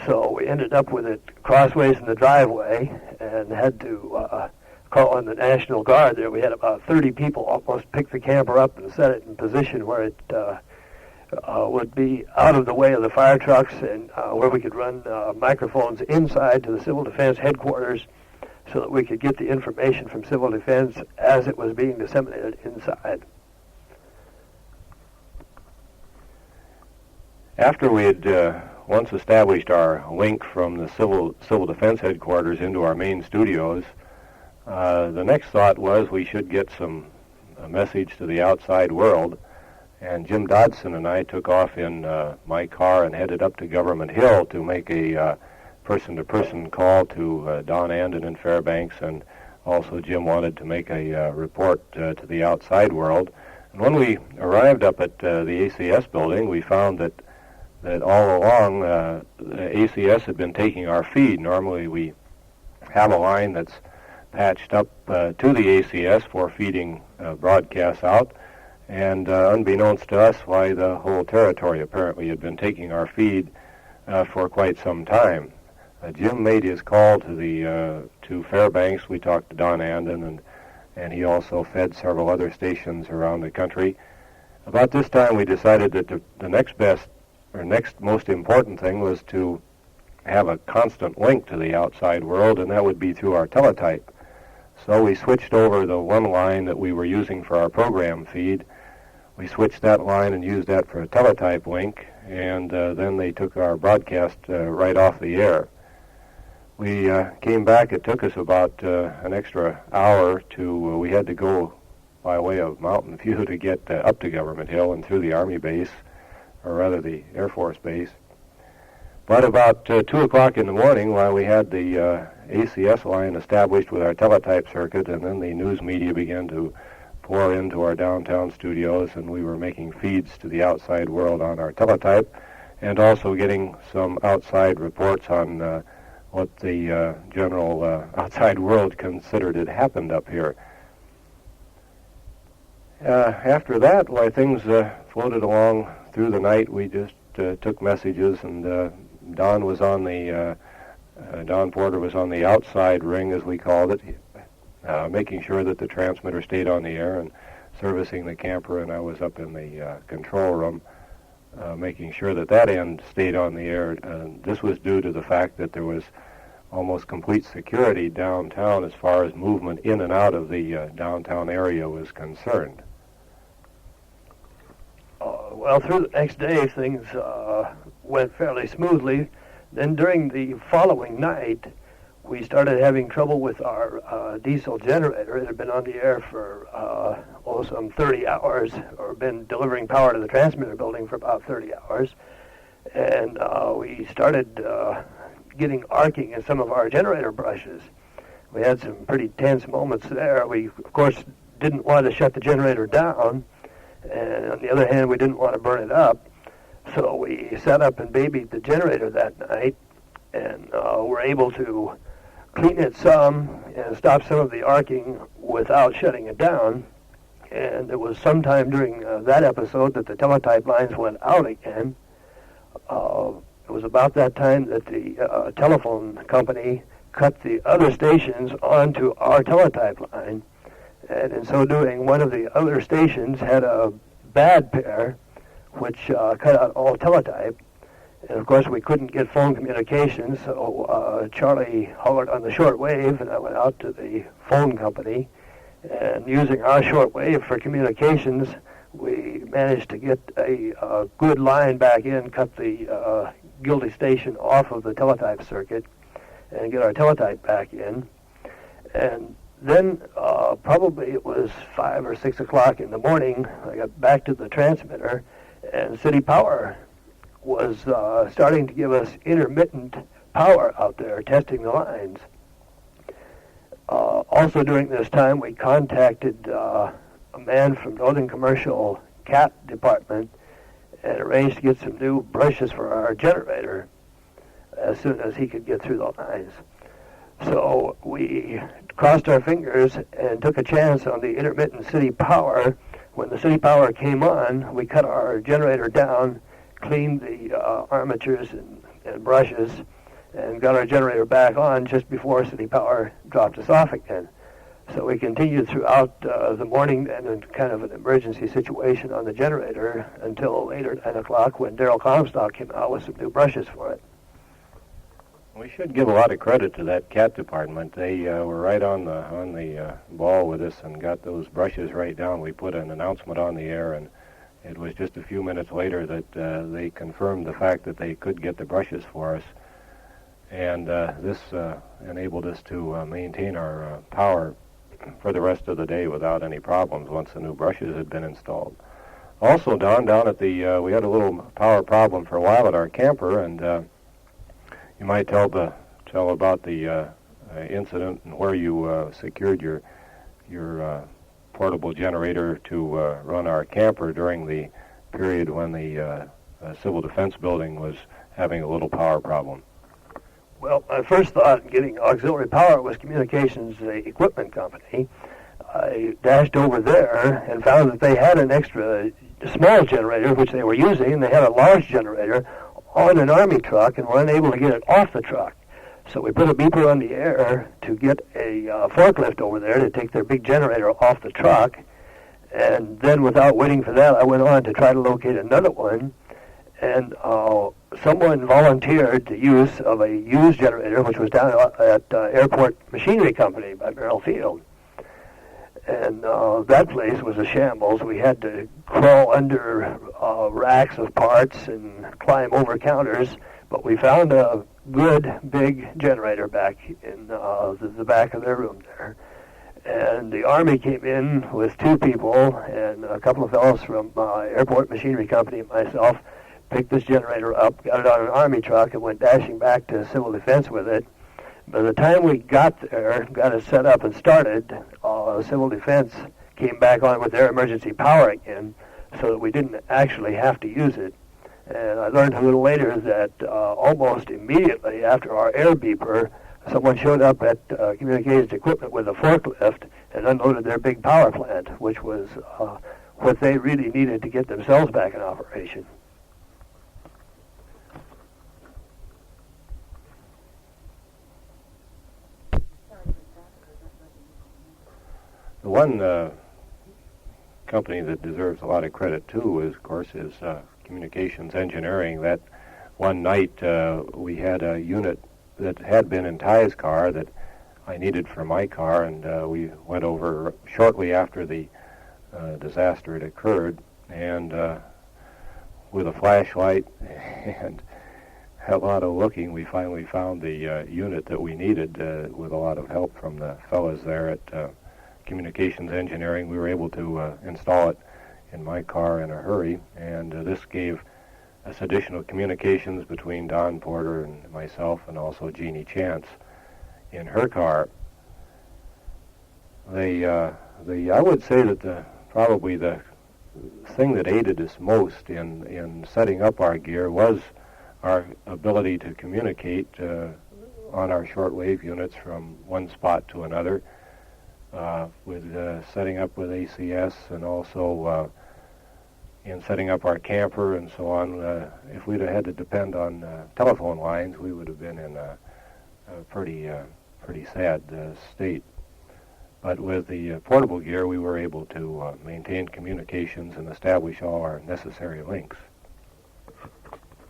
So we ended up with it crossways in the driveway and had to call on the National Guard there. We had about 30 people almost pick the camper up and set it in position where it would be out of the way of the fire trucks and where we could run microphones inside to the Civil Defense headquarters so that we could get the information from Civil Defense as it was being disseminated inside. After we had once established our link from the Civil Defense headquarters into our main studios, the next thought was we should get a message to the outside world, and Jim Dodson and I took off in my car and headed up to Government Hill to make a person-to-person call to Don Anden in Fairbanks, and also Jim wanted to make a report to the outside world. And when we arrived up at the ACS building, we found that all along the ACS had been taking our feed. Normally we have a line that's patched up to the ACS for feeding broadcasts out, and unbeknownst to us, why the whole territory apparently had been taking our feed for quite some time. Jim made his call to Fairbanks. We talked to Don Anden, and he also fed several other stations around the country. About this time, we decided that the next most important thing was to have a constant link to the outside world, and that would be through our teletype. So we switched over the one line that we were using for our program feed. We switched that line and used that for a teletype link, and then they took our broadcast right off the air. We came back. It took us about an extra hour we had to go by way of Mountain View to get up to Government Hill and through the Army base, or rather the Air Force base. But about 2 o'clock in the morning, while we had the ACS line established with our teletype circuit, and then the news media began to pour into our downtown studios, and we were making feeds to the outside world on our teletype, and also getting some outside reports on what the general outside world considered had happened up here. After that, things floated along through the night. We just took messages, and Don was on the Don Porter was on the outside ring, as we called it, making sure that the transmitter stayed on the air and servicing the camper, and I was up in the control room making sure that that end stayed on the air. This was due to the fact that there was almost complete security downtown as far as movement in and out of the downtown area was concerned. Well, through the next day, things went fairly smoothly. Then during the following night, we started having trouble with our diesel generator. It had been on the air for some 30 hours, or been delivering power to the transmitter building for about 30 hours. And we started getting arcing in some of our generator brushes. We had some pretty tense moments there. We, of course, didn't want to shut the generator down, and on the other hand, we didn't want to burn it up. So we sat up and babied the generator that night, and were able to clean it some and stop some of the arcing without shutting it down. And it was sometime during that episode that the teletype lines went out again. It was about that time that the telephone company cut the other stations onto our teletype line. And in so doing, one of the other stations had a bad pair, which cut out all teletype. And of course, we couldn't get phone communications, so Charlie hollered on the shortwave, and I went out to the phone company. And using our shortwave for communications, we managed to get a good line back in, cut the guilty station off of the teletype circuit, and get our teletype back in. And then probably it was 5 or 6 o'clock in the morning, I got back to the transmitter, and City Power was starting to give us intermittent power out there, testing the lines. Also during this time, we contacted a man from Northern Commercial Cat Department and arranged to get some new brushes for our generator as soon as he could get through the lines. So we crossed our fingers and took a chance on the intermittent city power. When the city power came on, we cut our generator down, cleaned the armatures and brushes, and got our generator back on just before city power dropped us off again. So we continued throughout the morning and in kind of an emergency situation on the generator until later at 9 o'clock when Darrell Comstock came out with some new brushes for it. We should give a lot of credit to that cat department. They were right on the ball with us and got those brushes right down. We put an announcement on the air, and it was just a few minutes later that they confirmed the fact that they could get the brushes for us. And this enabled us to maintain our power for the rest of the day without any problems once the new brushes had been installed. Also, Don, down at the, we had a little power problem for a while at our camper, and you might tell about the incident and where you secured your portable generator to run our camper during the period when the Civil Defense building was having a little power problem. Well, my first thought in getting auxiliary power was Communications Equipment Company. I dashed over there and found that they had an extra small generator, which they were using, and they had a large generator on an Army truck and were unable to get it off the truck. So we put a beeper on the air to get a forklift over there to take their big generator off the truck. And then without waiting for that, I went on to try to locate another one. And someone volunteered the use of a used generator, which was down at Airport Machinery Company by Merrill Field. And that place was a shambles. We had to crawl under racks of parts and climb over counters, but we found a good big generator back in the back of their room there. And the Army came in with 2 people, and a couple of fellows from Airport Machinery Company and myself picked this generator up, got it on an Army truck, and went dashing back to Civil Defense with it. By the time we got there, got it set up and started, Civil Defense came back on with their emergency power again, so that we didn't actually have to use it. And I learned a little later that almost immediately after our air beeper, someone showed up at Communications Equipment with a forklift and unloaded their big power plant, which was what they really needed to get themselves back in operation. one company that deserves a lot of credit too is, of course, communications engineering. That one night we had a unit that had been in Ty's car that I needed for my car, and we went over shortly after the disaster had occurred, and with a flashlight and a lot of looking, we finally found the unit that we needed with a lot of help from the fellows there at Communications Engineering. We were able to install it in my car in a hurry, and this gave us additional communications between Don Porter and myself, and also Genie Chance in her car. I would say that probably the thing that aided us most in setting up our gear was our ability to communicate on our shortwave units from one spot to another, with setting up with ACS, and also in setting up our camper and so on. If we'd have had to depend on telephone lines, we would have been in a pretty sad state. But with the portable gear, we were able to maintain communications and establish all our necessary links.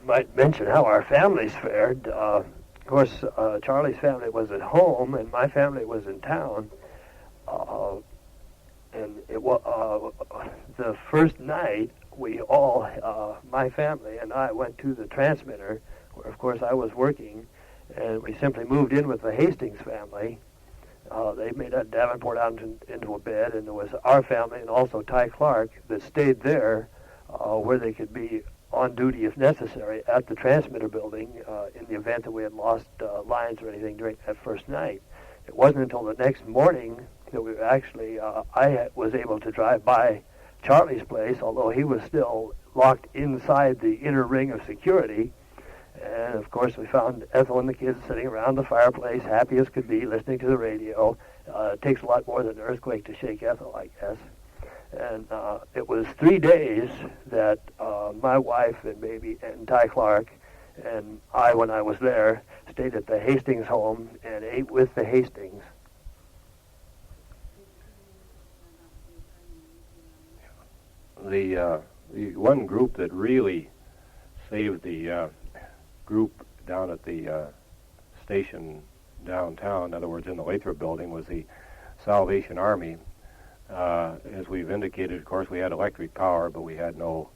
Might mention how our families fared. Of course, Charlie's family was at home, and my family was in town. And it was the first night we all, my family and I, went to the transmitter, where of course I was working, and we simply moved in with the Hastings family. They made a Davenport out into a bed, and there was our family and also Ty Clark that stayed there, where they could be on duty if necessary at the transmitter building in the event that we had lost lines or anything during that first night. It wasn't until the next morning that we actually, I was able to drive by Charlie's place, although he was still locked inside the inner ring of security. And of course we found Ethel and the kids sitting around the fireplace, happy as could be, listening to the radio. It takes a lot more than an earthquake to shake Ethel, I guess. And it was 3 days that my wife and baby and Ty Clark and I, when I was there, stayed at the Hastings home and ate with the Hastings. The one group that really saved the group down at the station downtown, in other words, in the Lathrop building, was the Salvation Army. As we've indicated, of course, we had electric power, but we had no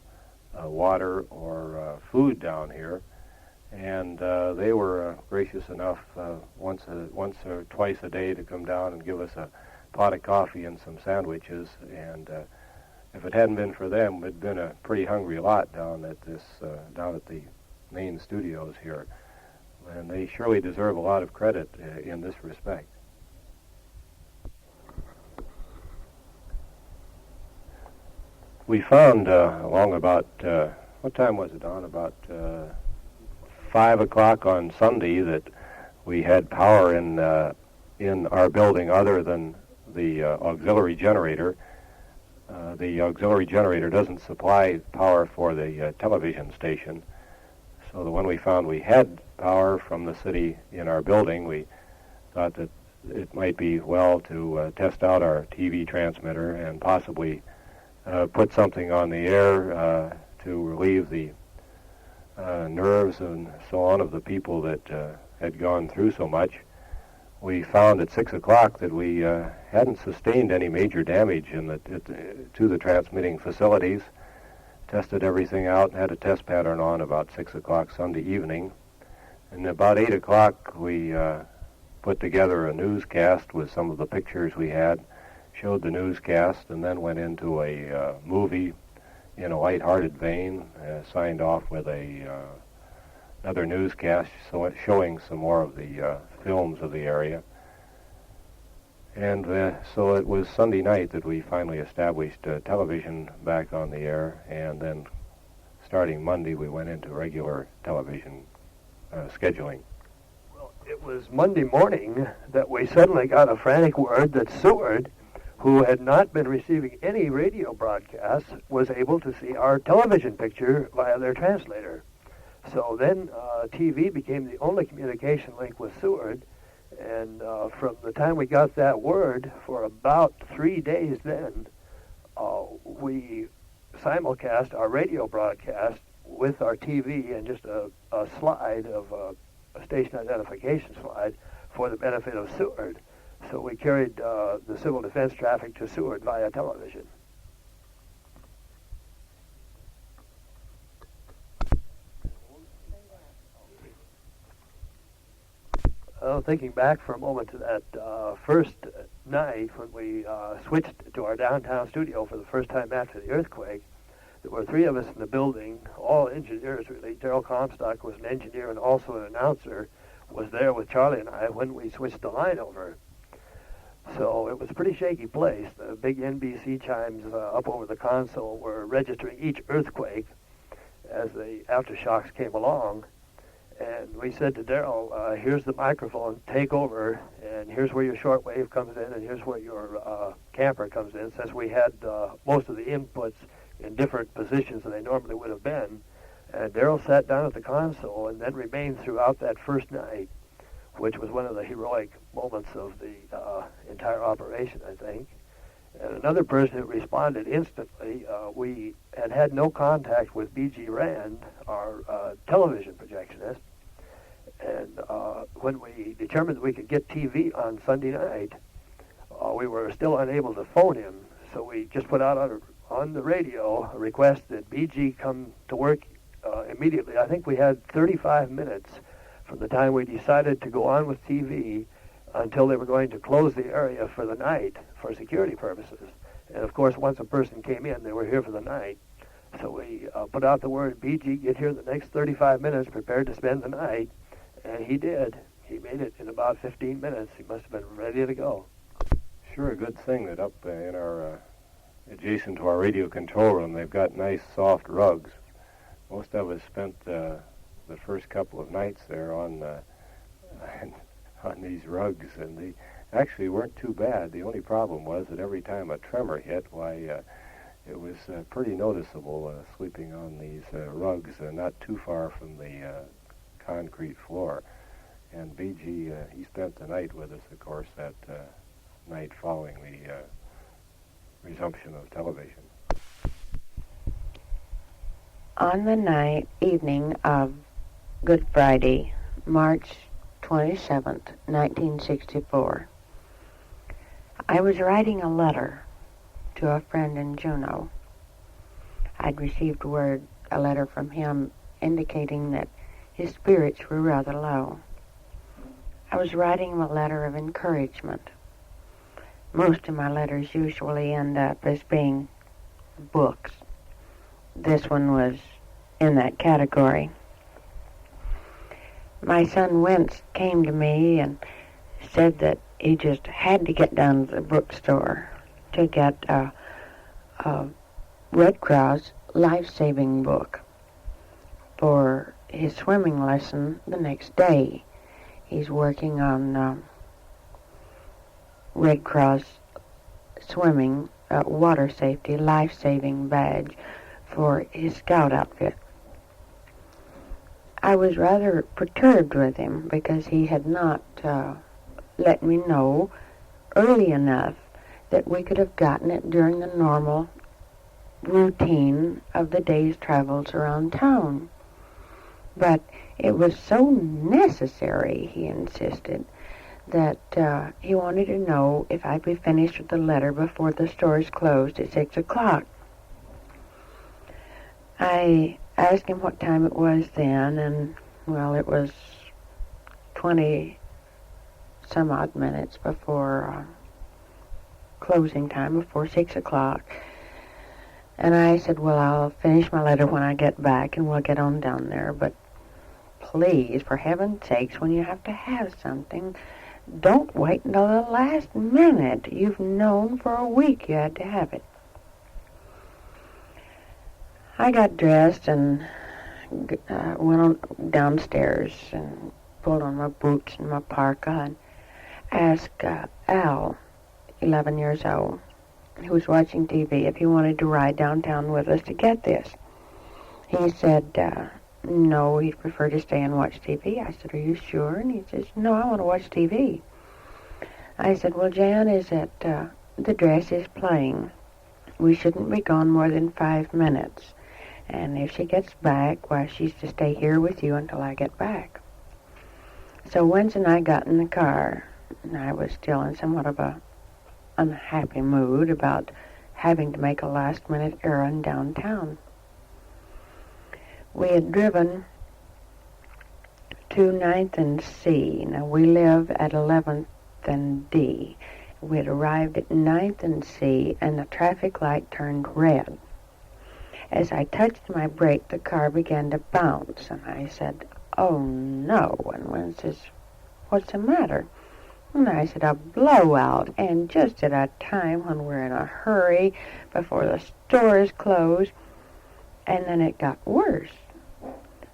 water or food down here. And they were gracious enough once or twice a day to come down and give us a pot of coffee and some sandwiches. And if it hadn't been for them, we'd been a pretty hungry lot down at the main studios here. And they surely deserve a lot of credit in this respect. We found along about, what time was it, Don? About 5 o'clock on Sunday that we had power in our building other than the auxiliary generator. The auxiliary generator doesn't supply power for the television station. So when we found we had power from the city in our building, we thought that it might be well to test out our TV transmitter and possibly put something on the air to relieve the nerves and so on of the people that had gone through so much. We found at 6 o'clock that we hadn't sustained any major damage to the transmitting facilities. Tested everything out and had a test pattern on about 6 o'clock Sunday evening. And about 8 o'clock we put together a newscast with some of the pictures we had, showed the newscast, and then went into a movie in a light-hearted vein, signed off with another newscast showing some more of the films of the area. And so it was Sunday night that we finally established television back on the air, and then starting Monday we went into regular television scheduling. Well, it was Monday morning that we suddenly got a frantic word that Seward, who had not been receiving any radio broadcasts, was able to see our television picture via their translator. So then TV became the only communication link with Seward, And from the time we got that word, for about 3 days then, we simulcast our radio broadcast with our TV and just a slide of a station identification slide for the benefit of Seward. So we carried the civil defense traffic to Seward via television. Thinking back for a moment to that first night when we switched to our downtown studio for the first time after the earthquake, there were 3 of us in the building, all engineers really. Darrell Comstock was an engineer and also an announcer, was there with Charlie and I when we switched the line over. So it was a pretty shaky place. The big NBC chimes up over the console were registering each earthquake as the aftershocks came along. And we said to Darrell, here's the microphone, take over, and here's where your shortwave comes in, and here's where your camper comes in, since we had most of the inputs in different positions than they normally would have been. And Darrell sat down at the console and then remained throughout that first night, which was one of the heroic moments of the entire operation, I think. And another person who responded instantly, we had no contact with B.G. Rand, our television projectionist, and when we determined that we could get TV on Sunday night, we were still unable to phone him, so we just put out on the radio a request that B.G. come to work immediately. I think we had 35 minutes from the time we decided to go on with TV until they were going to close the area for the night for security purposes. And of course, once a person came in, they were here for the night. So we put out the word, BG, get here in the next 35 minutes, prepared to spend the night. And he did. He made it in about 15 minutes. He must have been ready to go. Sure a good thing that up in our, adjacent to our radio control room, they've got nice soft rugs. Most of us spent the first couple of nights there on these rugs, and they actually weren't too bad. The only problem was that every time a tremor hit, why, it was pretty noticeable sleeping on these rugs not too far from the concrete floor. And B.G., he spent the night with us, of course, that night following the resumption of television. On the evening of Good Friday, March 27th, 1964, I was writing a letter to a friend in Juneau. I'd received a letter from him indicating that his spirits were rather low. I was writing him a letter of encouragement. Most of my letters usually end up as being books. This one was in that category. My son Wentz came to me and said that he just had to get down to the bookstore to get a Red Cross life-saving book for his swimming lesson the next day. He's working on Red Cross swimming, water safety, life-saving badge for his scout outfit. I was rather perturbed with him because he had not let me know early enough that we could have gotten it during the normal routine of the day's travels around town. But it was so necessary, he insisted, that he wanted to know if I'd be finished with the letter before the stores closed at 6 o'clock. I asked him what time it was then, and, well, it was 20-some-odd minutes before closing time, before 6 o'clock. And I said, well, I'll finish my letter when I get back, and we'll get on down there. But please, for heaven's sakes, when you have to have something, don't wait until the last minute. You've known for a week you had to have it. I got dressed and went downstairs and pulled on my boots and my parka and asked Al, 11 years old, who was watching TV, if he wanted to ride downtown with us to get this. He said, no, he'd prefer to stay and watch TV. I said, are you sure? And he says, no, I want to watch TV. I said, well, Jan is at the dress is playing. We shouldn't be gone more than 5 minutes. And if she gets back, why, she's to stay here with you until I get back. So Wens and I got in the car, and I was still in somewhat of a unhappy mood about having to make a last-minute errand downtown. We had driven to 9th and C. Now, we live at 11th and D. We had arrived at 9th and C, and the traffic light turned red. As I touched my brake, the car began to bounce, and I said, oh, no. And Wynn says, what's the matter? And I said, a blowout, and just at a time when we're in a hurry before the stores close. And then it got worse.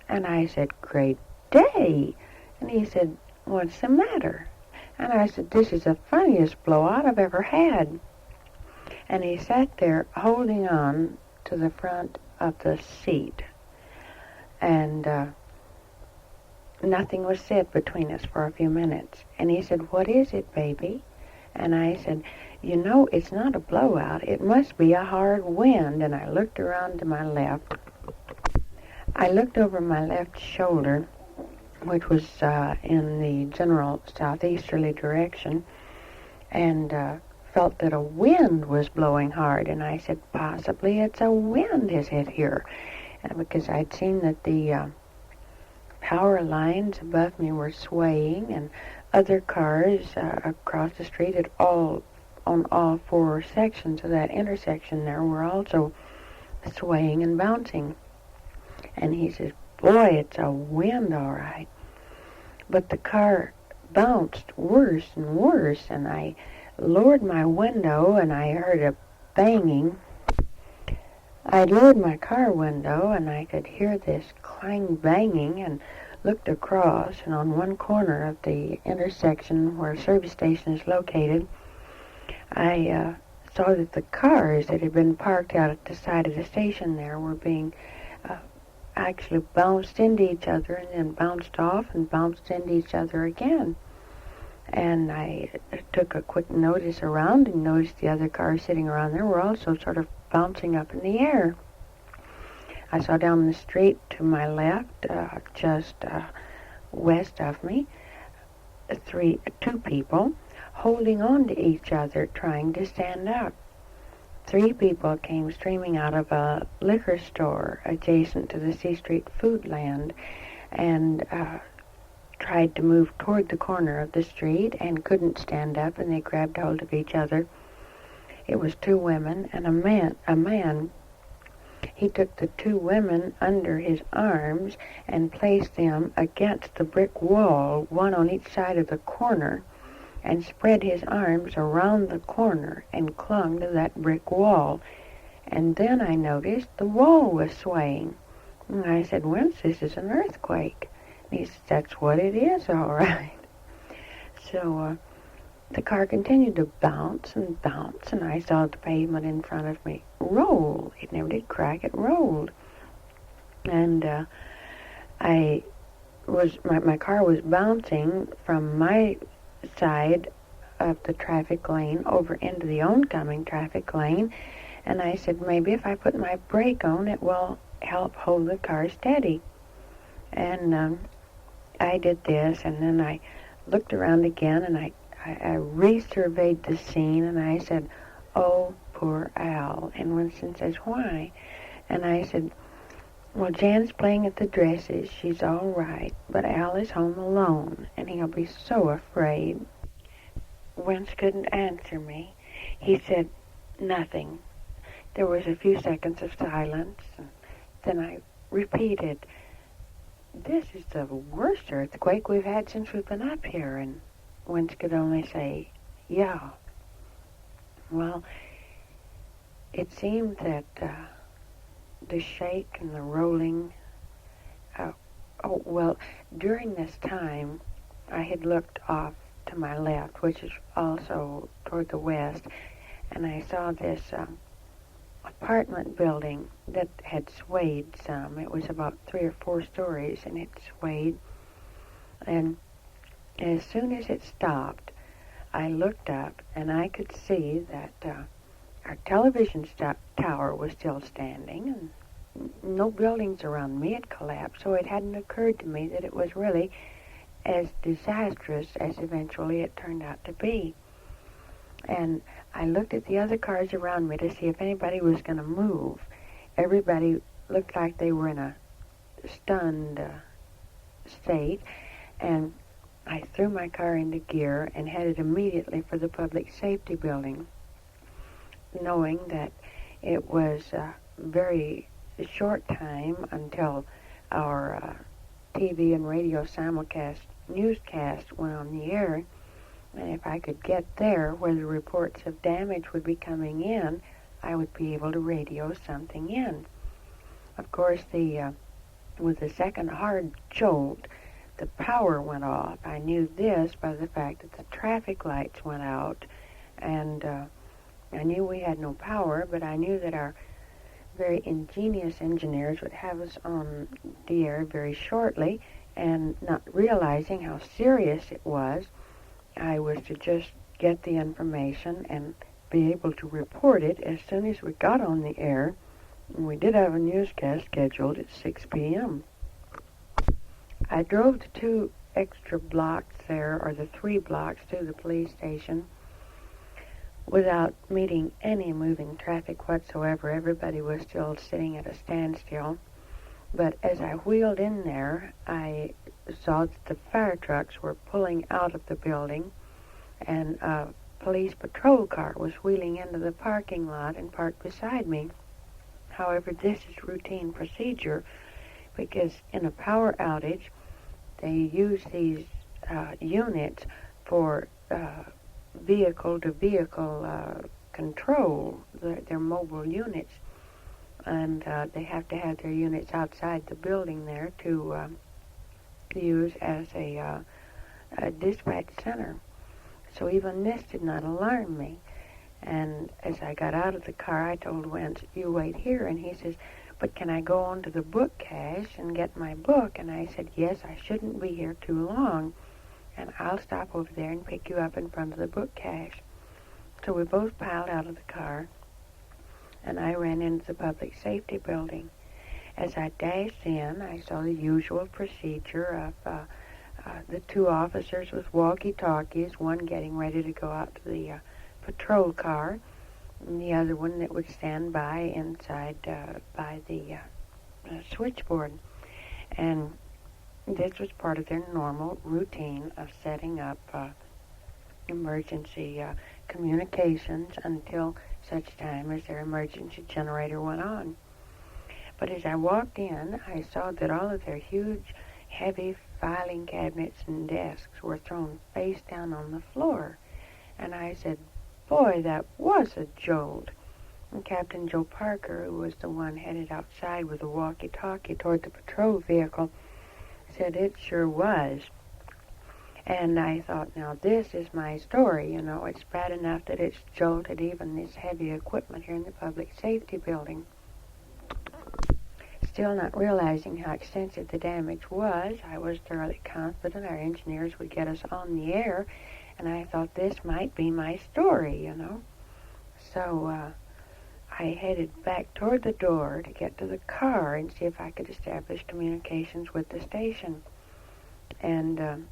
And I said, great day. And he said, what's the matter? And I said, this is the funniest blowout I've ever had. And he sat there holding on to the front of the seat. And nothing was said between us for a few minutes. And he said, what is it, baby? And I said, you know, it's not a blowout. It must be a hard wind. And I looked around to my left. I looked over my left shoulder, which was in the general southeasterly direction, and felt that a wind was blowing hard. And I said, possibly it's a wind has hit here. Because I'd seen that the power lines above me were swaying, and other cars across the street on all 4 sections of that intersection there were also swaying and bouncing. And he says, boy, it's a wind, all right. But the car bounced worse and worse, and I lowered my window, and I heard a banging. I lowered my car window, and I could hear this clang banging, and looked across, and on one corner of the intersection where a service station is located, I saw that the cars that had been parked out at the side of the station there were being actually bounced into each other and then bounced off and bounced into each other again. And I took a quick notice around and noticed the other cars sitting around there were also sort of bouncing up in the air. I saw down the street to my left, just west of me, two people holding on to each other, trying to stand up. 3 people came streaming out of a liquor store adjacent to the C Street Foodland and tried to move toward the corner of the street and couldn't stand up, and they grabbed hold of each other. It was 2 women and a man. He took the 2 women under his arms and placed them against the brick wall, one on each side of the corner, and spread his arms around the corner and clung to that brick wall. And then I noticed the wall was swaying. And I said, Wentz, this is an earthquake. And he said, that's what it is, all right. So the car continued to bounce, and I saw the pavement in front of me roll. It never did crack, it rolled. And my car was bouncing from my side of the traffic lane over into the oncoming traffic lane, and I said, maybe if I put my brake on, it will help hold the car steady. And I did this, and then I looked around again, and I resurveyed the scene, and I said, oh, poor Al. And Winston says, why? And I said, well, Jan's playing at the dresses. She's all right, but Al is home alone, and he'll be so afraid. Wentz couldn't answer me. He said nothing. There was a few seconds of silence, and then I repeated, this is the worst earthquake we've had since we've been up here. And Wentz could only say, yeah. Well, it seemed that the shake and the rolling, during this time, I had looked off to my left, which is also toward the west, and I saw this apartment building that had swayed some. It was about 3 or 4 stories, and it swayed. And as soon as it stopped, I looked up, and I could see that our television tower was still standing, and no buildings around me had collapsed, so it hadn't occurred to me that it was really as disastrous as eventually it turned out to be. And I looked at the other cars around me to see if anybody was going to move. Everybody looked like they were in a stunned state, and I threw my car into gear and headed immediately for the public safety building, knowing that it was a very short time until our TV and radio simulcast newscast went on the air, and if I could get there where the reports of damage would be coming in, I would be able to radio something in. Of course, with the second hard jolt, the power went off. I knew this by the fact that the traffic lights went out, and I knew we had no power, but I knew that our very ingenious engineers would have us on the air very shortly, and not realizing how serious it was, I was to just get the information and be able to report it as soon as we got on the air. And we did have a newscast scheduled at 6 p.m. I drove the 2 extra blocks there, or the 3 blocks to the police station, without meeting any moving traffic whatsoever. Everybody was still sitting at a standstill. But as I wheeled in there, I saw that the fire trucks were pulling out of the building, and a police patrol car was wheeling into the parking lot and parked beside me. However, this is routine procedure, because in a power outage, they use these units for vehicle-to-vehicle control. They're mobile units, and they have to have their units outside the building there to use as a dispatch center. So even this did not alarm me. And as I got out of the car, I told Wentz, "You wait here." And he says, "But can I go on to the book cache and get my book?" And I said, "Yes, I shouldn't be here too long, and I'll stop over there and pick you up in front of the book cache." So we both piled out of the car, and I ran into the public safety building. As I dashed in, I saw the usual procedure of the 2 officers with walkie-talkies, one getting ready to go out to the patrol car, and the other one that would stand by inside by the switchboard. And this was part of their normal routine of setting up emergency communications until such time as their emergency generator went on. But as I walked in, I saw that all of their huge, heavy filing cabinets and desks were thrown face down on the floor. And I said, "Boy, that was a jolt." And Captain Joe Parker, who was the one headed outside with a walkie-talkie toward the patrol vehicle, said, "It sure was." And I thought, now this is my story, you know. It's bad enough that it's jolted even this heavy equipment here in the public safety building. Still not realizing how extensive the damage was, I was thoroughly confident our engineers would get us on the air, and I thought this might be my story, you know. So I headed back toward the door to get to the car and see if I could establish communications with the station. And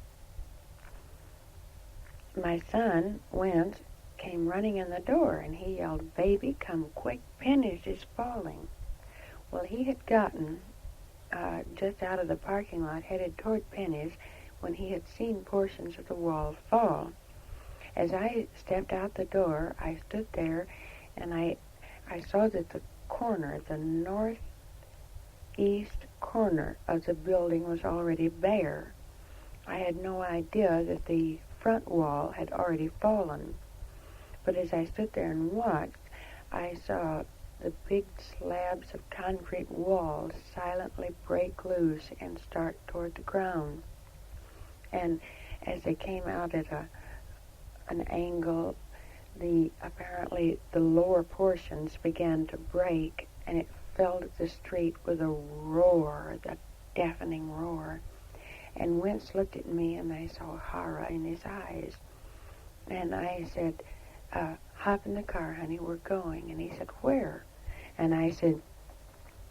my son, Wentz, came running in the door, and he yelled, "Baby, come quick, Penny's is falling." Well, he had gotten just out of the parking lot, headed toward Penny's, when he had seen portions of the wall fall. As I stepped out the door, I stood there, and I saw that the corner, the northeast corner of the building was already bare. I had no idea that the front wall had already fallen. But as I stood there and watched, I saw the big slabs of concrete walls silently break loose and start toward the ground. And as they came out at an angle, apparently the lower portions began to break, and it filled the street with a roar, the deafening roar. And Wentz looked at me, and I saw horror in his eyes. And I said, hop in the car, honey, we're going. And he said, where? And I said,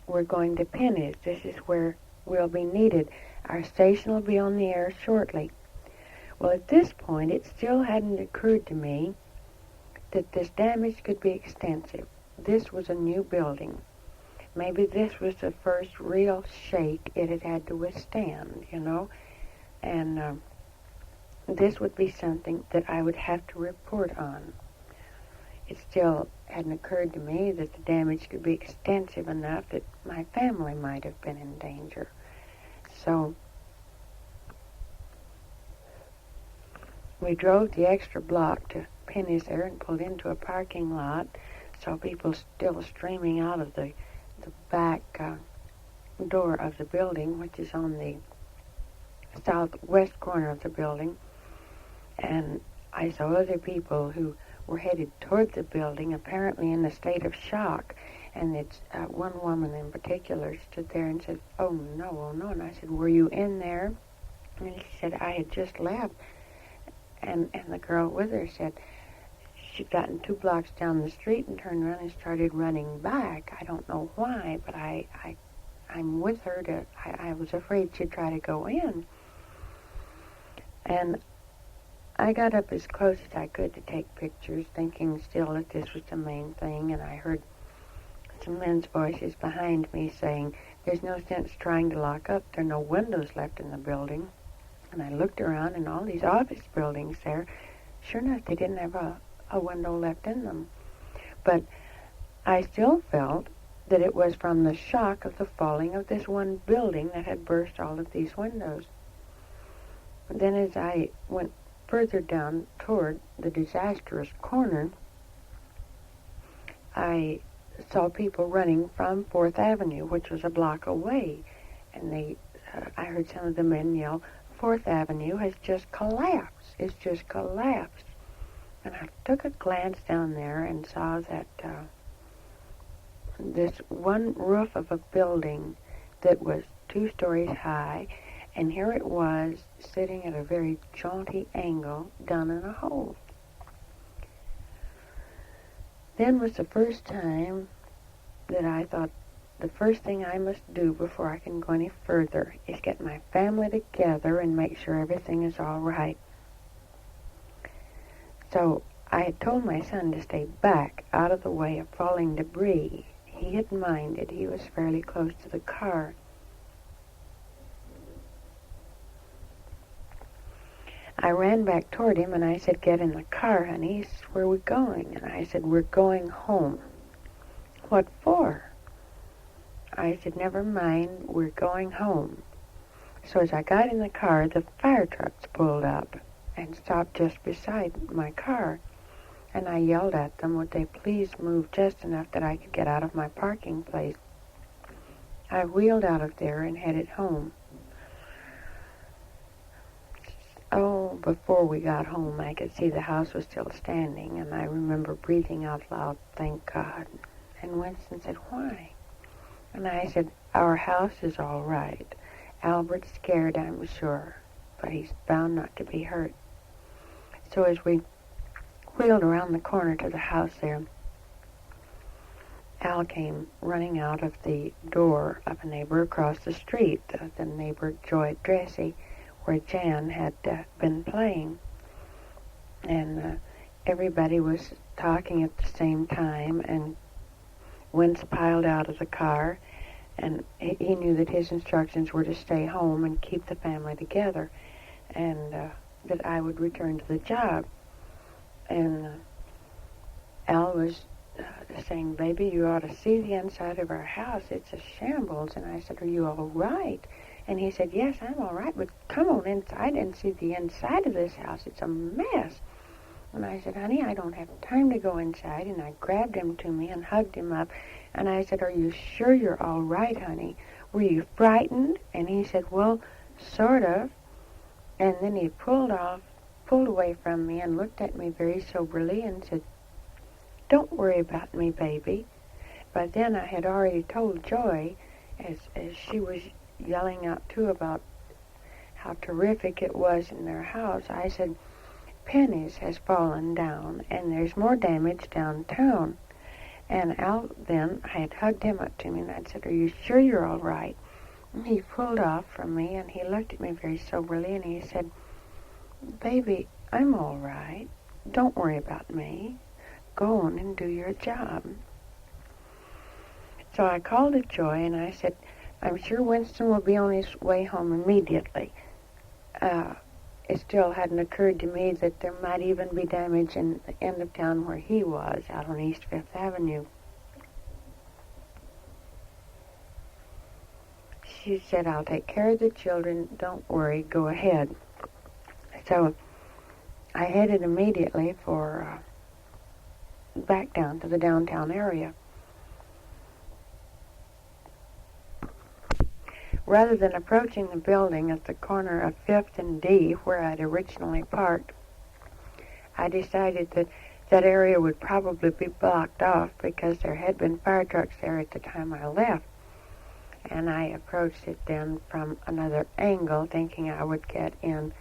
we're going to KENI. This is where we'll be needed. Our station will be on the air shortly. Well, at this point, it still hadn't occurred to me that this damage could be extensive. This was a new building. Maybe this was the first real shake it had had to withstand, you know. And this would be something that I would have to report on. It still hadn't occurred to me that the damage could be extensive enough that my family might have been in danger. So we drove the extra block to KENI's there and pulled into a parking lot. Saw people still streaming out of the back door of the building, which is on the southwest corner of the building. And I saw other people who were headed toward the building, apparently in a state of shock. And it's one woman in particular stood there and said, oh no. And I said, were you in there? And she said, I had just left. And the girl with her said she'd gotten 2 blocks down the street and turned around and started running back. I don't know why, but I'm with her. I was afraid she'd try to go in. And I got up as close as I could to take pictures, thinking still that this was the main thing, and I heard some men's voices behind me saying, there's no sense trying to lock up. There are no windows left in the building. And I looked around, and all these office buildings there, sure enough, they didn't have a window left in them. But I still felt that it was from the shock of the falling of this one building that had burst all of these windows. Then as I went further down toward the disastrous corner, I saw people running from 4th Avenue, which was a block away. And I heard some of the men yell, 4th Avenue has just collapsed. It's just collapsed. And I took a glance down there and saw that this one roof of a building that was 2 stories high, and here it was sitting at a very jaunty angle down in a hole. Then was the first time that I thought the first thing I must do before I can go any further is get my family together and make sure everything is all right. So I had told my son to stay back out of the way of falling debris. He had minded. He was fairly close to the car. I ran back toward him and I said, get in the car, honey. He said, where are we going? And I said, we're going home. What for? I said, never mind, we're going home. So as I got in the car, the fire trucks pulled up and stopped just beside my car. And I yelled at them, would they please move just enough that I could get out of my parking place. I wheeled out of there and headed home. Oh, before we got home, I could see the house was still standing, and I remember breathing out loud, thank God. And Winston said, why? And I said, our house is all right. Albert's scared, I'm sure, but he's bound not to be hurt. So as we wheeled around the corner to the house there, Al came running out of the door of a neighbor across the street, the neighbor Joy Dressy, where Jan had been playing. And everybody was talking at the same time, and Wentz piled out of the car, and he knew that his instructions were to stay home and keep the family together, and that I would return to the job. And Al was saying, baby, you ought to see the inside of our house. It's a shambles. And I said, are you all right? And he said, yes, I'm all right, but come on inside and see the inside of this house. It's a mess. And I said, honey, I don't have time to go inside. And I grabbed him to me and hugged him up. And I said, are you sure you're all right, honey? Were you frightened? And he said, well, sort of. And then he pulled away from me and looked at me very soberly and said, don't worry about me, baby. But then I had already told Joy, as she was yelling out, too, about how terrific it was in their house, I said, Penny's has fallen down, and there's more damage downtown. And Al then, I had hugged him up to me, and I said, are you sure you're all right? And he pulled off from me, and he looked at me very soberly, and he said, baby, I'm all right. Don't worry about me. Go on and do your job. So I called it Joy, and I said, I'm sure Winston will be on his way home immediately. It still hadn't occurred to me that there might even be damage in the end of town where he was, out on East Fifth Avenue. She said, I'll take care of the children. Don't worry. Go ahead. So I headed immediately for back down to the downtown area. Rather than approaching the building at the corner of 5th and D, where I'd originally parked, I decided that that area would probably be blocked off because there had been fire trucks there at the time I left. And I approached it then from another angle, thinking I would get in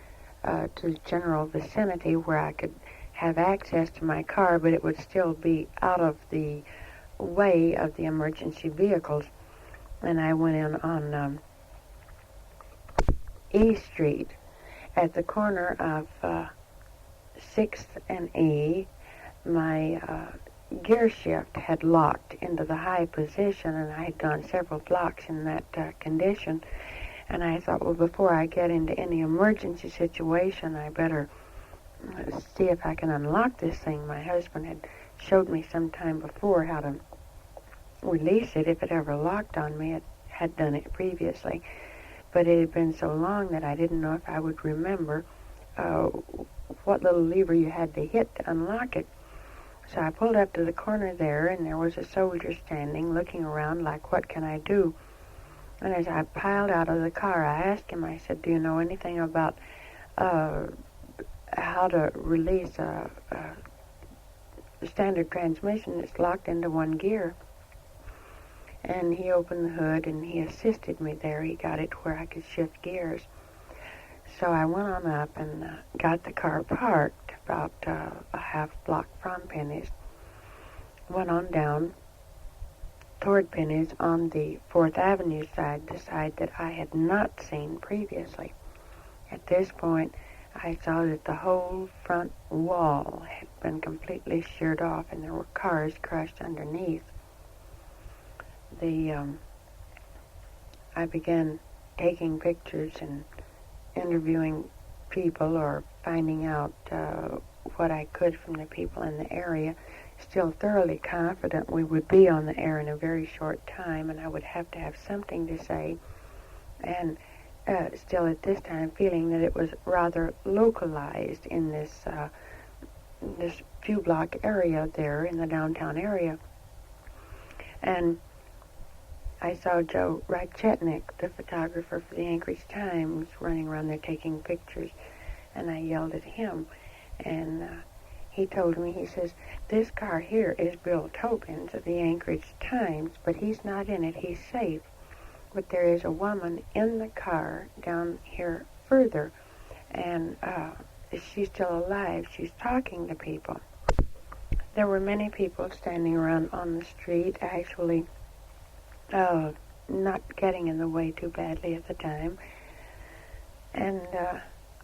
to the general vicinity where I could have access to my car, but it would still be out of the way of the emergency vehicles. And I went in on E Street at the corner of 6th and E. My gear shift had locked into the high position, and I had gone several blocks in that condition. And I thought, well, before I get into any emergency situation, I better see if I can unlock this thing. My husband had showed me some time before how to release it if it ever locked on me. It had done it previously. But it had been so long that I didn't know if I would remember what little lever you had to hit to unlock it. So I pulled up to the corner there, and there was a soldier standing, looking around like, what can I do? And as I piled out of the car, I asked him, I said, do you know anything about how to release a standard transmission that's locked into one gear? And he opened the hood, and he assisted me there. He got it where I could shift gears. So I went on up and got the car parked about a half block from Penny's. Went on down toward Penny's on the 4th Avenue side, the side that I had not seen previously. At this point, I saw that the whole front wall had been completely sheared off, and there were cars crushed underneath. I began taking pictures and interviewing people or finding out what I could from the people in the area, still thoroughly confident we would be on the air in a very short time, and I would have to have something to say, and still at this time feeling that it was rather localized in this few block area there in the downtown area. And I saw Joe Rychetnik, the photographer for the Anchorage Times, running around there taking pictures, and I yelled at him, and he told me, he says, this car here is Bill Tobin's of the Anchorage Times, but he's not in it, he's safe. But there is a woman in the car down here further, and she's still alive. She's talking to people. There were many people standing around on the street, actually not getting in the way too badly at the time. And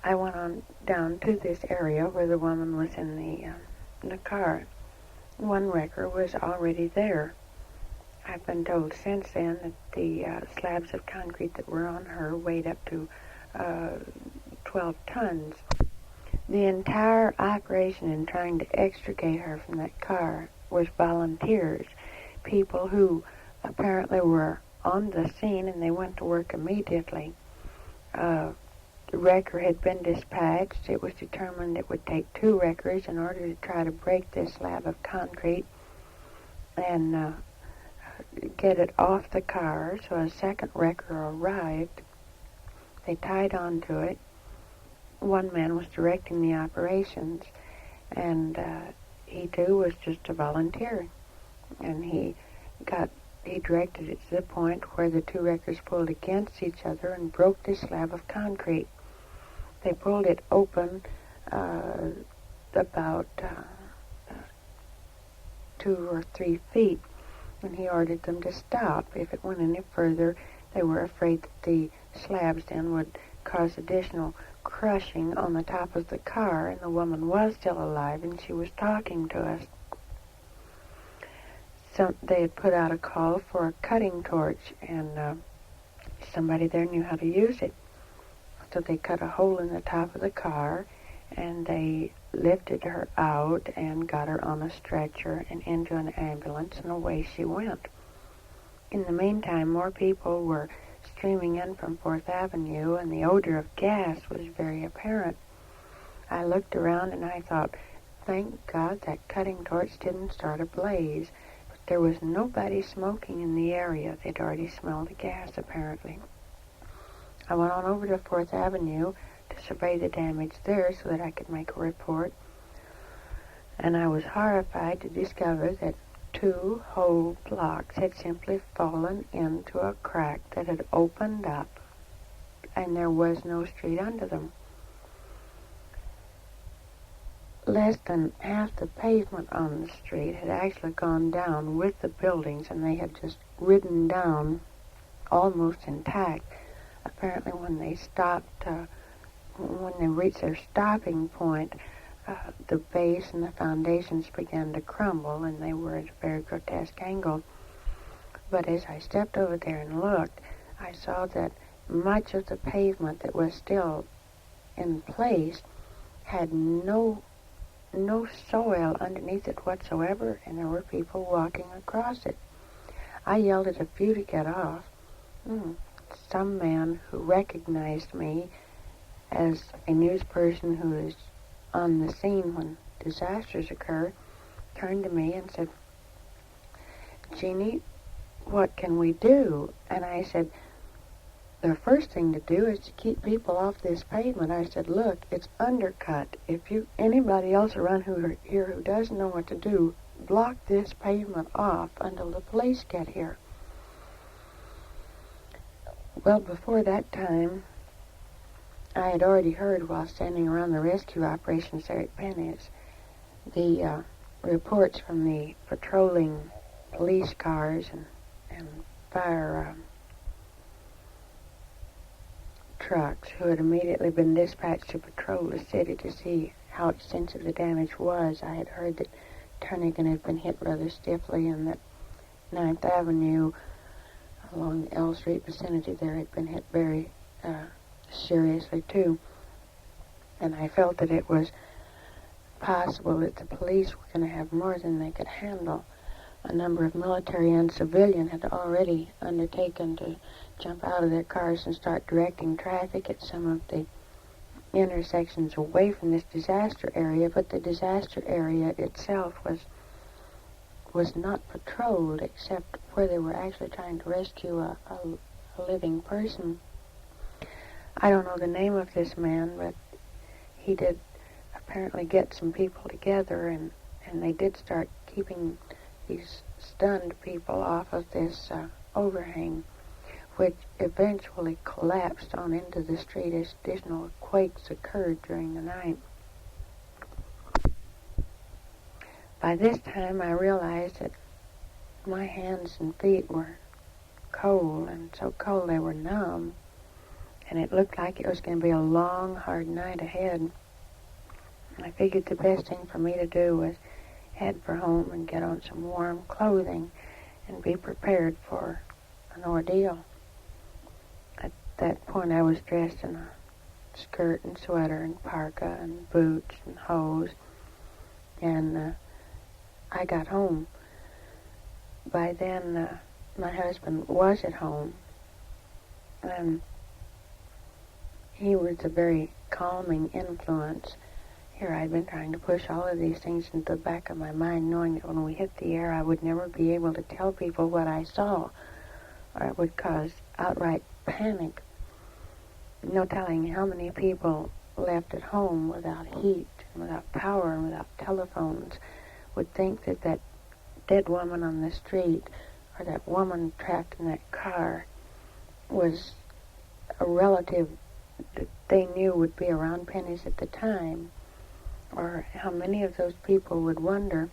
I went on down to this area where the woman was in the car. One wrecker was already there. I've been told since then that the slabs of concrete that were on her weighed up to 12 tons. The entire operation in trying to extricate her from that car was volunteers, people who apparently were on the scene, and they went to work immediately. The wrecker had been dispatched. It was determined it would take 2 wreckers in order to try to break this slab of concrete and get it off the car. So a second wrecker arrived. They tied onto it. One man was directing the operations, and he too was just a volunteer, and he directed it to the point where the two wreckers pulled against each other and broke this slab of concrete. They pulled it open about 2 or 3 feet, and he ordered them to stop. If it went any further, they were afraid that the slabs then would cause additional crushing on the top of the car, and the woman was still alive, and she was talking to us. So they had put out a call for a cutting torch, and somebody there knew how to use it. So they cut a hole in the top of the car, and they lifted her out and got her on a stretcher and into an ambulance, and away she went. In the meantime, more people were streaming in from 4th Avenue, and the odor of gas was very apparent. I looked around and I thought, thank God that cutting torch didn't start a blaze. But there was nobody smoking in the area. They'd already smelled the gas, apparently. I went on over to 4th Avenue to survey the damage there so that I could make a report. And I was horrified to discover that 2 whole blocks had simply fallen into a crack that had opened up, and there was no street under them. Less than half the pavement on the street had actually gone down with the buildings, and they had just ridden down almost intact. Apparently when they stopped, when they reached their stopping point, the base and the foundations began to crumble, and they were at a very grotesque angle. But as I stepped over there and looked, I saw that much of the pavement that was still in place had no soil underneath it whatsoever, and there were people walking across it. I yelled at a few to get off. Some man who recognized me as a news person who is on the scene when disasters occur turned to me and said, Genie, what can we do? And I said, the first thing to do is to keep people off this pavement. I said, look, it's undercut. If anybody else around here who doesn't know what to do, block this pavement off until the police get here. Well, before that time, I had already heard while standing around the rescue operations there at Penny's, the reports from the patrolling police cars and fire trucks who had immediately been dispatched to patrol the city to see how extensive the damage was. I had heard that Turnagain had been hit rather stiffly, and that 9th Avenue along the L Street vicinity there had been hit very seriously too. And I felt that it was possible that the police were going to have more than they could handle. A number of military and civilian had already undertaken to jump out of their cars and start directing traffic at some of the intersections away from this disaster area, but the disaster area itself was not patrolled except where they were actually trying to rescue a living person. I don't know the name of this man, but he did apparently get some people together, and they did start keeping these stunned people off of this overhang, which eventually collapsed on into the street as additional quakes occurred during the night. By this time, I realized that my hands and feet were cold, and so cold they were numb, and it looked like it was going to be a long, hard night ahead. I figured the best thing for me to do was head for home and get on some warm clothing and be prepared for an ordeal. At that point, I was dressed in a skirt and sweater and parka and boots and hose, and I got home. By then, my husband was at home, and he was a very calming influence. Here I'd been trying to push all of these things into the back of my mind, knowing that when we hit the air, I would never be able to tell people what I saw, or it would cause outright panic. No telling how many people left at home without heat, and without power, and without telephones, would think that that dead woman on the street or that woman trapped in that car was a relative that they knew would be around Penny's at the time, or how many of those people would wonder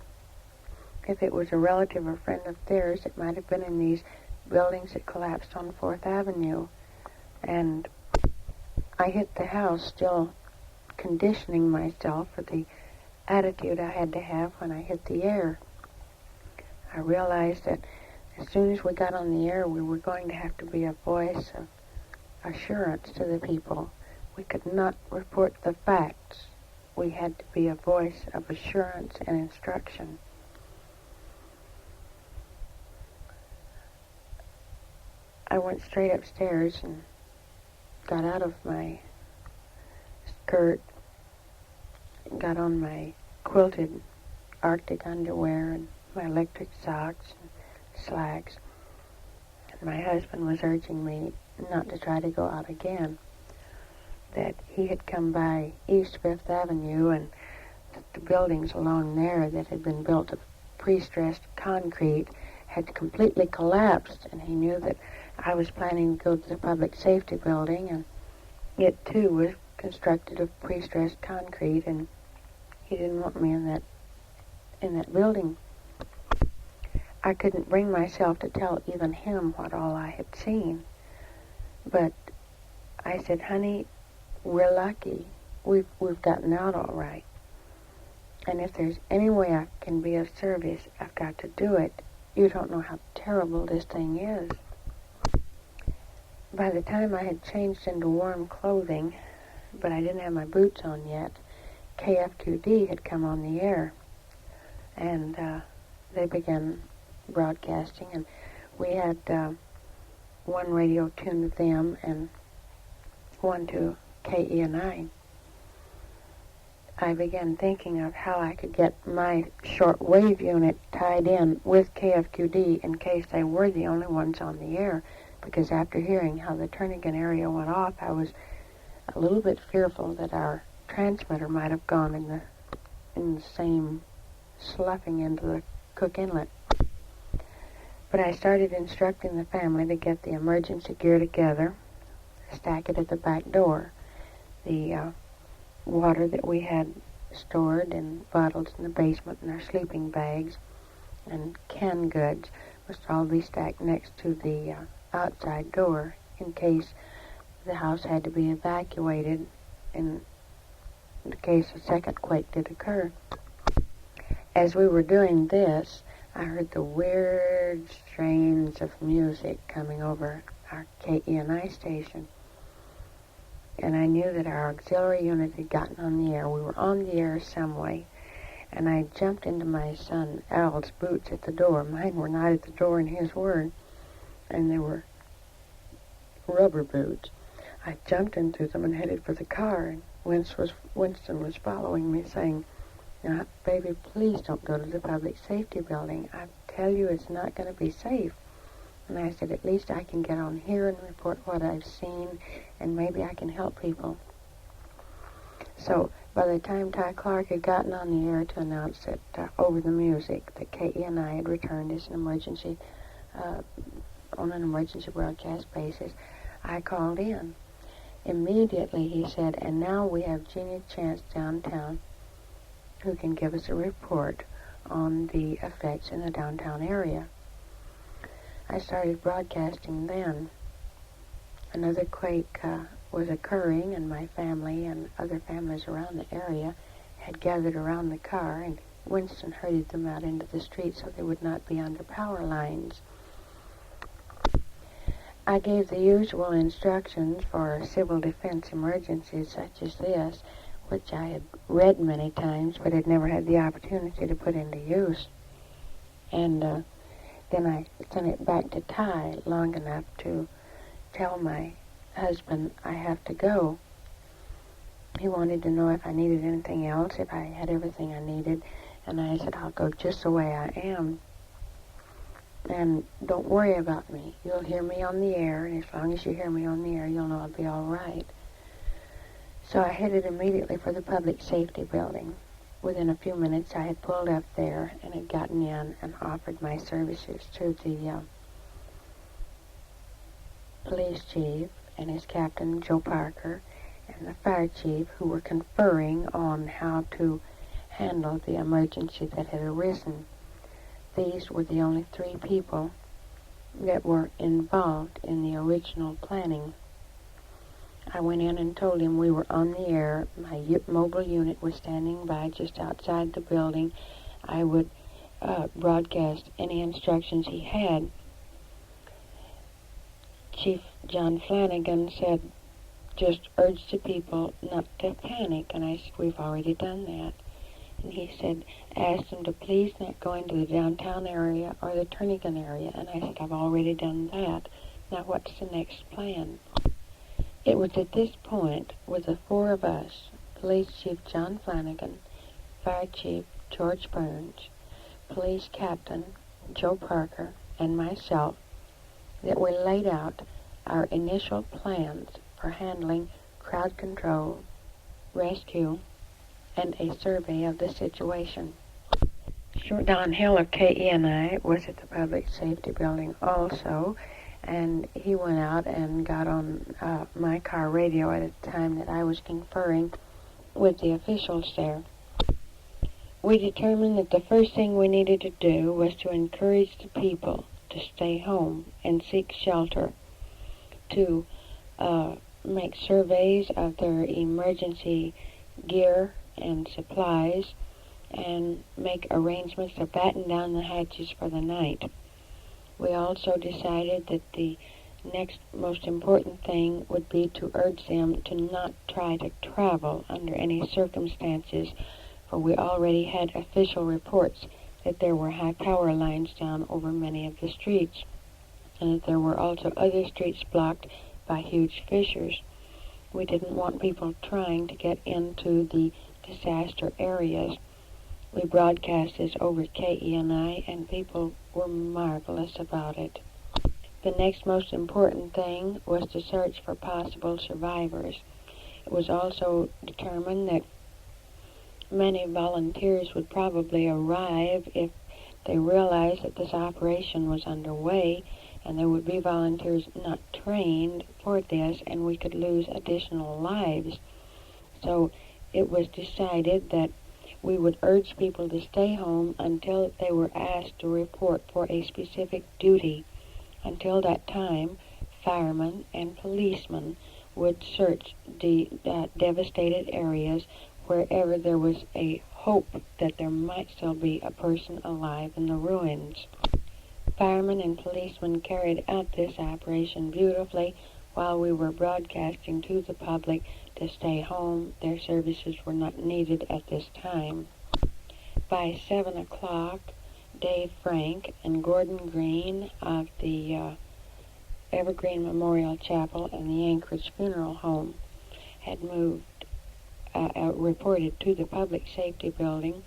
if it was a relative or friend of theirs that might have been in these buildings that collapsed on 4th Avenue. And I hit the house still conditioning myself for the attitude I had to have when I hit the air. I realized that as soon as we got on the air, we were going to have to be a voice of assurance to the people. We could not report the facts. We had to be a voice of assurance and instruction. I went straight upstairs and got out of my skirt, got on my quilted Arctic underwear and my electric socks and slacks. And my husband was urging me not to try to go out again, that he had come by East 5th Avenue and that the buildings along there that had been built of pre-stressed concrete had completely collapsed, and he knew that I was planning to go to the public safety building, and it too was constructed of pre-stressed concrete, and he didn't want me in that building. I couldn't bring myself to tell even him what all I had seen. But I said, honey, we're lucky. We've gotten out all right. And if there's any way I can be of service, I've got to do it. You don't know how terrible this thing is. By the time I had changed into warm clothing, but I didn't have my boots on yet, KFQD had come on the air. And they began broadcasting, and we had one radio tuned to them and one to KENI. I began thinking of how I could get my shortwave unit tied in with KFQD in case they were the only ones on the air, because after hearing how the Turnagain area went off, I was a little bit fearful that our transmitter might have gone in the same sloughing into the Cook Inlet. But I started instructing the family to get the emergency gear together, stack it at the back door. The water that we had stored in bottles in the basement in our sleeping bags and canned goods must all be stacked next to the outside door in case the house had to be evacuated in the case a second quake did occur. As we were doing this, I heard the weird strains of music coming over our KENI station. And I knew that our auxiliary unit had gotten on the air. We were on the air some way. And I jumped into my son Al's boots at the door. Mine were not at the door in his word. And they were rubber boots. I jumped into them and headed for the car. And Winston was following me saying, "Now, baby, please don't go to the public safety building. I tell you it's not going to be safe." And I said, at least I can get on here and report what I've seen, and maybe I can help people. So by the time Ty Clark had gotten on the air to announce that over the music that KENI had returned as an emergency, on an emergency broadcast basis, I called in. Immediately he said, and now we have Genie Chance downtown who can give us a report on the effects in the downtown area. I started broadcasting then. Another quake was occurring, and my family and other families around the area had gathered around the car, and Winston herded them out into the street so they would not be under power lines. I gave the usual instructions for civil defense emergencies such as this, which I had read many times but had never had the opportunity to put into use. And then I sent it back to Ty long enough to tell my husband I have to go. He wanted to know if I needed anything else, if I had everything I needed, and I said, I'll go just the way I am. And don't worry about me. You'll hear me on the air, and as long as you hear me on the air, you'll know I'll be all right. So I headed immediately for the public safety building. within a few minutes, I had pulled up there and had gotten in and offered my services to the police chief and his captain, Joe Parker, and the fire chief, who were conferring on how to handle the emergency that had arisen. These were the only 3 people that were involved in the original planning. I went in and told him we were on the air. My mobile unit was standing by just outside the building. I would broadcast any instructions he had. Chief John Flanagan said, just urge the people not to panic. And I said, we've already done that. And he said, ask them to please not go into the downtown area or the Turnagain area. And I said, I've already done that. Now what's the next plan? It was at this point, with the 4 of us, Police Chief John Flanagan, Fire Chief George Burns, Police Captain Joe Parker, and myself, that we laid out our initial plans for handling crowd control, rescue, and a survey of the situation. Don Hill of KENI was at the Public Safety Building also, and he went out and got on my car radio at a time that I was conferring with the officials there. We determined that the first thing we needed to do was to encourage the people to stay home and seek shelter, to make surveys of their emergency gear and supplies, and make arrangements to batten down the hatches for the night. We also decided that the next most important thing would be to urge them to not try to travel under any circumstances, for we already had official reports that there were high power lines down over many of the streets, and that there were also other streets blocked by huge fissures. We didn't want people trying to get into the disaster areas. We broadcast this over KENI, and people were marvelous about it. The next most important thing was to search for possible survivors. It was also determined that many volunteers would probably arrive if they realized that this operation was underway, and there would be volunteers not trained for this, and we could lose additional lives. So it was decided that we would urge people to stay home until they were asked to report for a specific duty. Until that time, firemen and policemen would search the devastated areas wherever there was a hope that there might still be a person alive in the ruins. Firemen and policemen carried out this operation beautifully while we were broadcasting to the public to stay home. Their services were not needed at this time. By 7 o'clock, Dave Frank and Gordon Green of the Evergreen Memorial Chapel and the Anchorage Funeral Home had reported to the Public Safety Building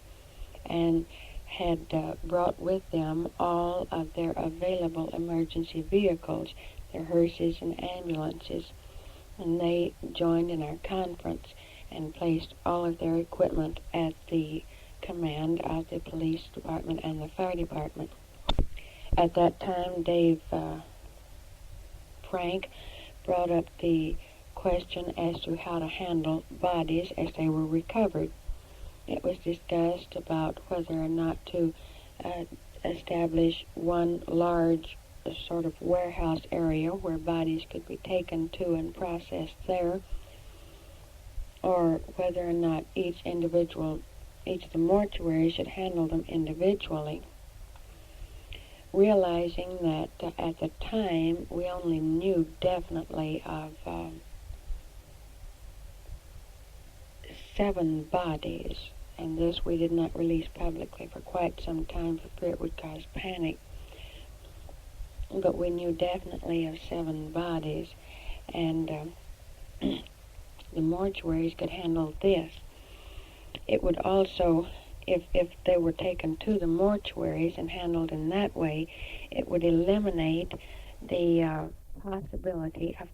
and had brought with them all of their available emergency vehicles, their hearses and ambulances, and they joined in our conference and placed all of their equipment at the command of the police department and the fire department. At that time, Dave Frank brought up the question as to how to handle bodies as they were recovered. It was discussed about whether or not to establish one large sort of warehouse area where bodies could be taken to and processed there, or whether or not each of the mortuaries should handle them individually. Realizing that at the time we only knew definitely of 7 bodies, and this we did not release publicly for quite some time for fear it would cause panic. But we knew definitely of 7 bodies, and the mortuaries could handle this. It would also, if they were taken to the mortuaries and handled in that way, it would eliminate the possibility of